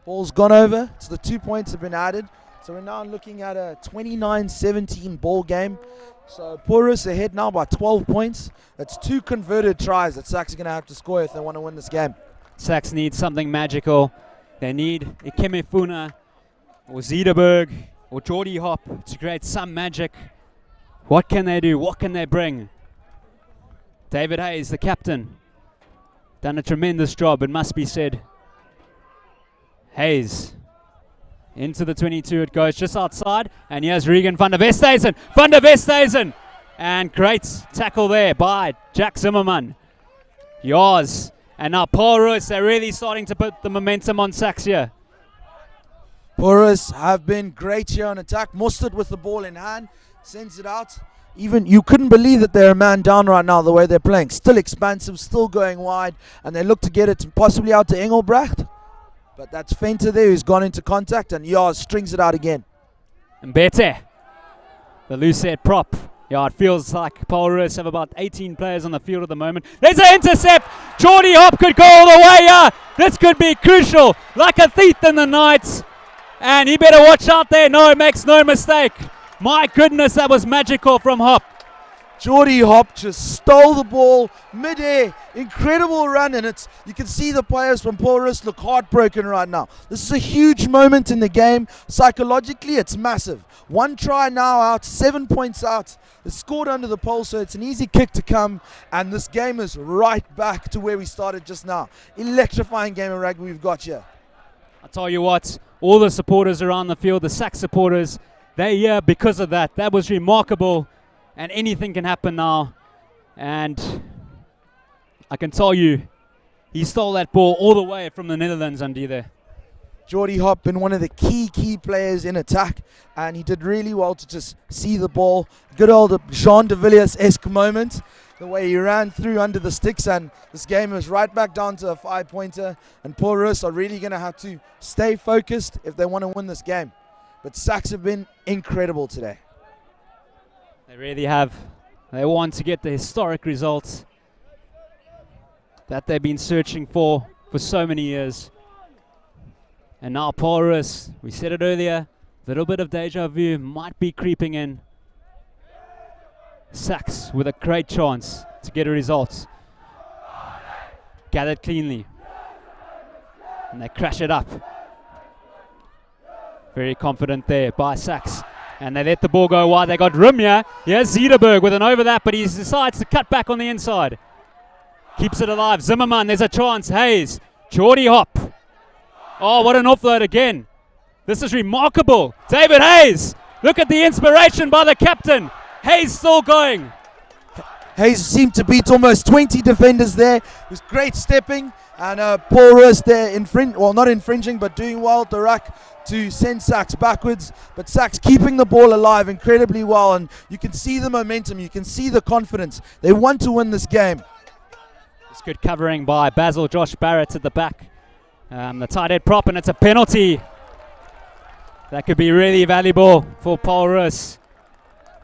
Speaker 2: Ball's gone over, so the 2 points have been added. So we're now looking at a 29-17 ball game. So Porus ahead now by 12 points. That's 2 converted tries that SACS are going to have to score if they want to win this game.
Speaker 1: SACS needs something magical. They need Ikemefuna or Zederberg or Geordie Hop to create some magic. What can they do? What can they bring? David Hayes, the captain, done a tremendous job, it must be said. Hayes into the 22, it goes just outside, and here's Regan van der Westhuizen, and great tackle there by Jack Zimmerman. Yaz, and now Roos, they're really starting to put the momentum on SACS here.
Speaker 2: Porus have been great here on attack. Mostert with the ball in hand, sends it out. Even you couldn't believe that they're a man down right now the way they're playing. Still expansive, still going wide, and they look to get it possibly out to Engelbrecht. But that's Fenter there who's gone into contact, and Yaz strings it out again.
Speaker 1: And Mbete, the loose head prop. Yeah, it feels like Roos have about 18 players on the field at the moment. There's an intercept. Geordie Hop could go all the way here. This could be crucial, like a thief in the night. And he better watch out there. No, makes no mistake. My goodness, that was magical from Hop.
Speaker 2: Geordie Hop just stole the ball mid-air. Incredible run, and you can see the players from Porus look heartbroken right now. This is a huge moment in the game. Psychologically, it's massive. 1 try now out, 7 points out. It's scored under the pole, so it's an easy kick to come, and this game is right back to where we started just now. Electrifying game of rugby we've got here.
Speaker 1: I'll tell you what, all the supporters around the field, the SACS supporters, they're here because of that. That was remarkable. And anything can happen now. And I can tell you, he stole that ball all the way from the Netherlands under there.
Speaker 2: Geordie Hop been one of the key players in attack, and he did really well to just see the ball. Good old Jean de Villiers-esque moment, the way he ran through under the sticks, and this game is right back down to a 5-pointer, and Porus are really going to have to stay focused if they want to win this game. But SACS have been incredible today.
Speaker 1: They really have. They want to get the historic results that they've been searching for so many years. And now Paul Roos, we said it earlier, a little bit of deja vu might be creeping in. SACS with a great chance to get a result. Gathered cleanly. And they crash it up. Very confident there by SACS. And they let the ball go wide. They got room here. Here's Zederberg with an overlap, but he decides to cut back on the inside. Keeps it alive. Zimmerman, there's a chance. Hayes. Geordie Hop. Oh, what an offload again. This is remarkable. David Hayes. Look at the inspiration by the captain. Hayes still going.
Speaker 2: Hayes seemed to beat almost 20 defenders there. It was great stepping. And Paul Roos there, not infringing, but doing well at the ruck to send SACS backwards. But SACS keeping the ball alive incredibly well. And you can see the momentum. You can see the confidence. They want to win this game.
Speaker 1: It's good covering by Basil Josh Barrett at the back. The tight head prop, and it's a penalty. That could be really valuable for Paul Roos.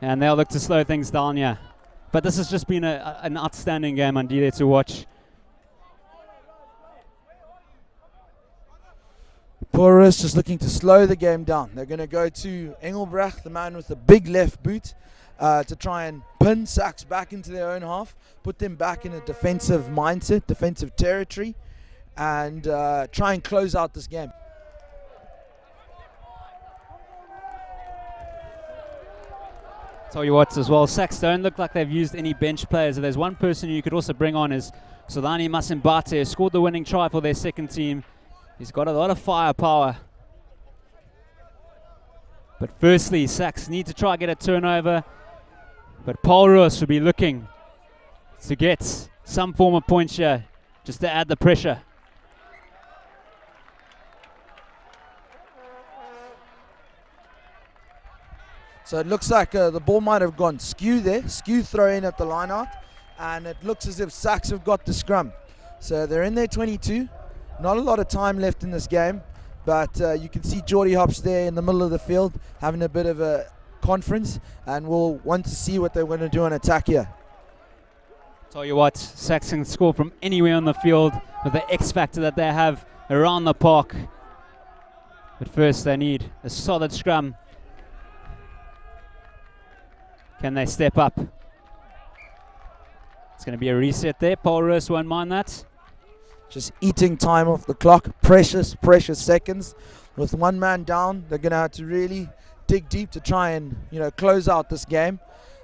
Speaker 1: And they'll look to slow things down here. But this has just been an outstanding game on D there to watch.
Speaker 2: Paul Roos just looking to slow the game down. They're going to go to Engelbrecht, the man with the big left boot, to try and pin SACS back into their own half, put them back in a defensive mindset, defensive territory, and try and close out this game.
Speaker 1: Tell you what as well, SACS don't look like they've used any bench players. If there's one person you could also bring on is Solani Masimbate, who scored the winning try for their second team. He's got a lot of firepower. But firstly, SACS need to try and get a turnover. But Paul Roos will be looking to get some form of points here, just to add the pressure.
Speaker 2: So it looks like the ball might have gone skew there, skew throw in at the line out, and it looks as if SACS have got the scrum. So they're in their 22, not a lot of time left in this game, but you can see Geordie Hops there in the middle of the field having a bit of a conference, and we'll want to see what they're going to do on attack here.
Speaker 1: Tell you what, SACS can score from anywhere on the field with the X factor that they have around the park. But first they need a solid scrum. Can they step up? It's going to be a reset there. Paul Roos won't mind that.
Speaker 2: Just eating time off the clock. Precious seconds. With one man down, they're going to have to really dig deep to try and, close out this game.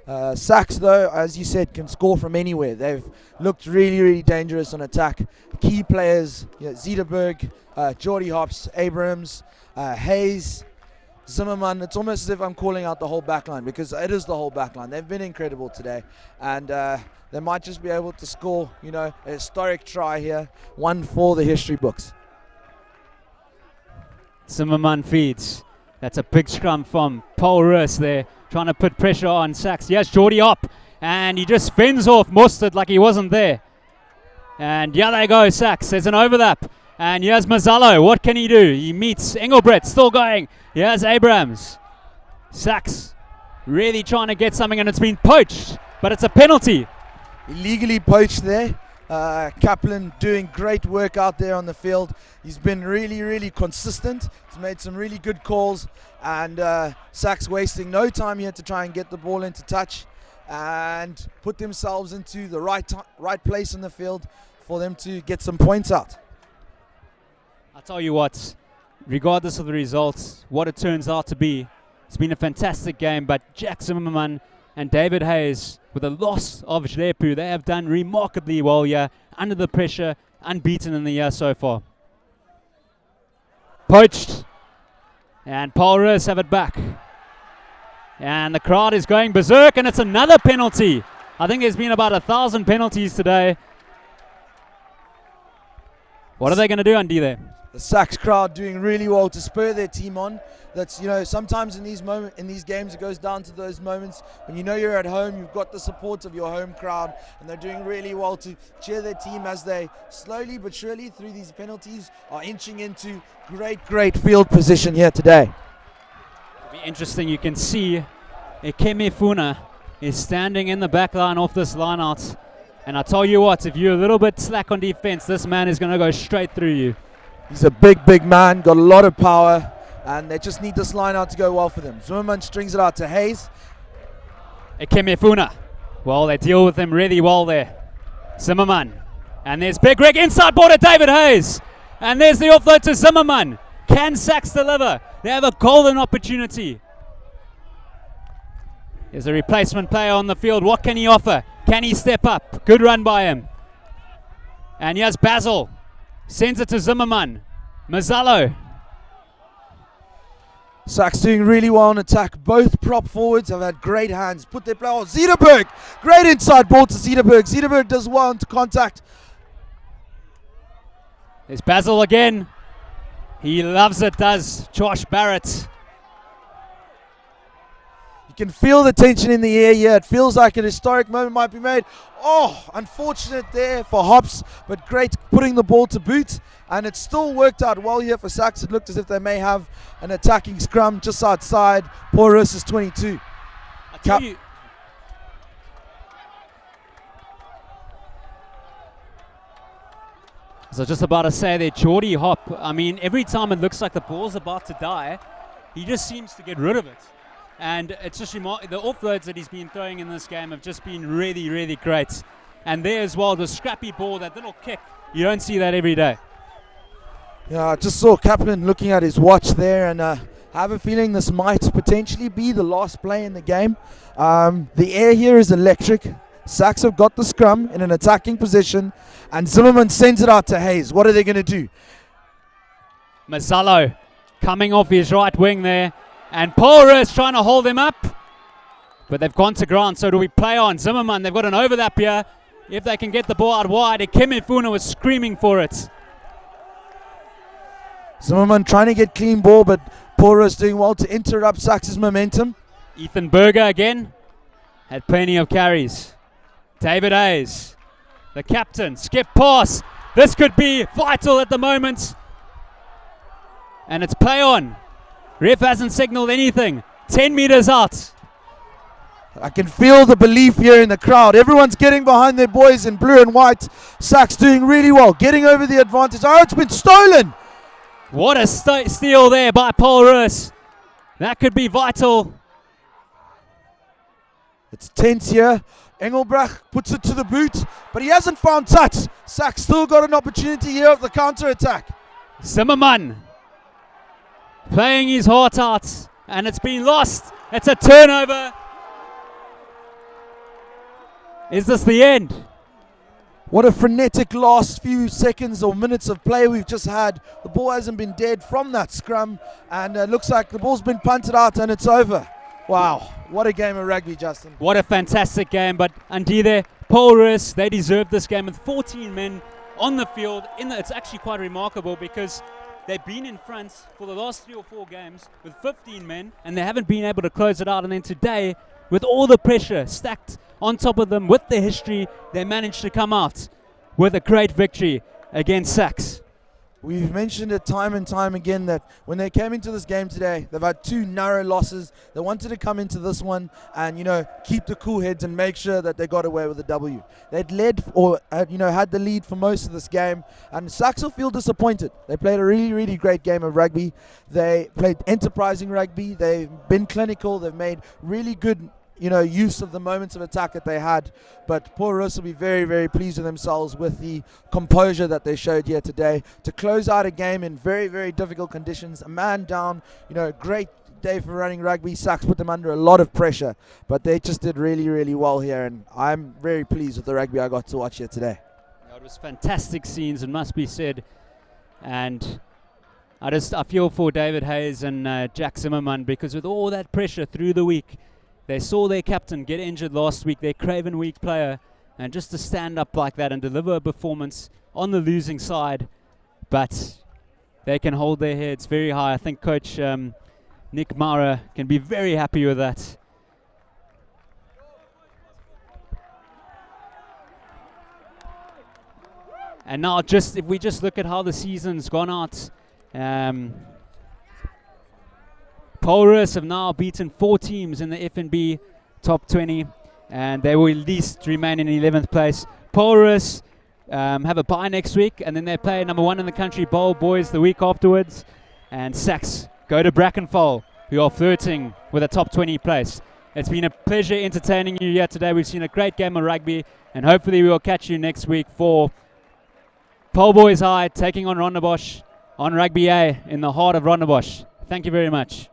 Speaker 2: SACS, though, as you said, can score from anywhere. They've looked really dangerous on attack. Key players, Zederberg, Geordie Hops, Abrams, Hayes, Zimmerman. It's almost as if I'm calling out the whole backline, because it is the whole backline. They've been incredible today, and they might just be able to score, a historic try here, one for the history books.
Speaker 1: Zimmerman feeds. That's a big scrum from Paul Roos there, trying to put pressure on SACS. Yes, Geordie Hop, and he just fends off Mustard like he wasn't there. And yeah, they go, SACS. There's an overlap. And here's Mazzallo. What can he do? He meets Engelbrecht, still going. Here's Abrams. SACS really trying to get something, and it's been poached, but it's a penalty.
Speaker 2: Illegally poached there. Kaplan doing great work out there on the field. He's been really consistent. He's made some really good calls, and SACS wasting no time here to try and get the ball into touch and put themselves into the right place in the field for them to get some points out.
Speaker 1: I'll tell you what, regardless of the results, what it turns out to be, it's been a fantastic game, but Jack Zimmerman and David Hayes, with the loss of Jlepu, they have done remarkably well here, under the pressure, unbeaten in the year so far. Poached, and Paul Roos have it back. And the crowd is going berserk, and it's another penalty. I think there's been about 1,000 penalties today. What are they going to do, Andy, there?
Speaker 2: The SACS crowd doing really well to spur their team on. That's, sometimes in these games it goes down to those moments when you're at home, you've got the support of your home crowd, and they're doing really well to cheer their team as they slowly but surely through these penalties are inching into great field position here today.
Speaker 1: It'll be interesting. You can see Ekeme Funa is standing in the back line off this line out. And I tell you what, if you're a little bit slack on defense, this man is going to go straight through you.
Speaker 2: He's a big man, got a lot of power, and they just need this line out to go well for them. Zimmerman strings it out to Hayes.
Speaker 1: Ekemefuna. Well, they deal with him really well there. Zimmerman. And there's Big Rig inside border, David Hayes. And there's the offload to Zimmerman. Can SACS deliver? They have a golden opportunity. There's a replacement player on the field. What can he offer? Can he step up? Good run by him. And here's Basil. Sends it to Zimmerman. Mazzallo.
Speaker 2: SACS doing really well on attack. Both prop forwards have had great hands. Put their play on. Zederberg. Great inside ball to Zederberg. Zederberg does well into contact.
Speaker 1: There's Basil again. He loves it, does Josh Barrett.
Speaker 2: You can feel the tension in the air here. It feels like an historic moment might be made. Oh, unfortunate there for Hops, but great putting the ball to boot. And it still worked out well here for SACS. It looked as if they may have an attacking scrum just outside Paul Roos' 22.
Speaker 1: I tell you, so just about to say there, Geordie Hop, I mean, every time it looks like the ball's about to die, he just seems to get rid of it. And it's just the offloads that he's been throwing in this game have just been really, really great. And there as well, the scrappy ball, that little kick, you don't see that every day.
Speaker 2: Yeah, I just saw Kaplan looking at his watch there, and I have a feeling this might potentially be the last play in the game. The air here is electric. SACS have got the scrum in an attacking position, and Zimmerman sends it out to Hayes. What are they going to do?
Speaker 1: Mazzallo coming off his right wing there, and Pora is trying to hold him up, but they've gone to ground. So do we play on Zimmerman? They've got an overlap here. If they can get the ball out wide, Ekemefuna was screaming for it.
Speaker 2: Zimmerman trying to get clean ball, but Pora is doing well to interrupt SACS' momentum.
Speaker 1: Ethan Berger again had plenty of carries. David Hayes, the captain, skip pass. This could be vital at the moment. And it's play on. Ref hasn't signaled anything. 10 meters out.
Speaker 2: I can feel the belief here in the crowd. Everyone's getting behind their boys in blue and white. SACS doing really well, getting over the advantage. Oh, it's been stolen.
Speaker 1: What a steal there by Paul Roos. That could be vital.
Speaker 2: It's tense here. Engelbrach puts it to the boot, but he hasn't found touch. SACS still got an opportunity here of the counter-attack.
Speaker 1: Zimmerman playing his heart out, and it's been lost. It's a turnover. Is this the end?
Speaker 2: What a frenetic last few seconds or minutes of play we've just had. The ball hasn't been dead from that scrum, and it looks like the ball's been punted out and it's over. Wow, what a game of rugby, Justin.
Speaker 1: What a fantastic game, but Andile, Paul Roos, they deserved this game with 14 men on the field. It's actually quite remarkable because they've been in front for the last 3 or 4 games with 15 men, and they haven't been able to close it out. And then today, with all the pressure stacked on top of them, with the history, they managed to come out with a great victory against SACS.
Speaker 2: We've mentioned it time and time again that when they came into this game today, they've had 2 narrow losses. They wanted to come into this one and, keep the cool heads and make sure that they got away with a W. They'd led or, had the lead for most of this game, and SACS will feel disappointed. They played a really, really great game of rugby. They played enterprising rugby. They've been clinical. They've made really good use of the moments of attack that they had. But Paul Roos will be very, very pleased with themselves with the composure that they showed here today to close out a game in very, very difficult conditions. A man down, great day for running rugby. SACS put them under a lot of pressure, but they just did really, really well here, and I'm very pleased with the rugby I got to watch here today.
Speaker 1: It was fantastic scenes, it must be said, and I feel for David Hayes and Jack Zimmerman, because with all that pressure through the week, they saw their captain get injured last week, their craven weak player, and just to stand up like that and deliver a performance on the losing side. But they can hold their heads very high. I think Coach Nick Mara can be very happy with that. And now if we just look at how the season's gone out, Paul Roos have now beaten 4 teams in the FNB top 20. and they will at least remain in 11th place. Roos have a bye next week, and then they play number 1 in the country, Bowl Boys, the week afterwards. And SACS go to Brackenfell, who are flirting with a top 20 place. It's been a pleasure entertaining you here today. We've seen a great game of rugby, and hopefully we will catch you next week for Bowl Boys High taking on Rondebosch on Rugby A in the heart of Rondebosch. Thank you very much.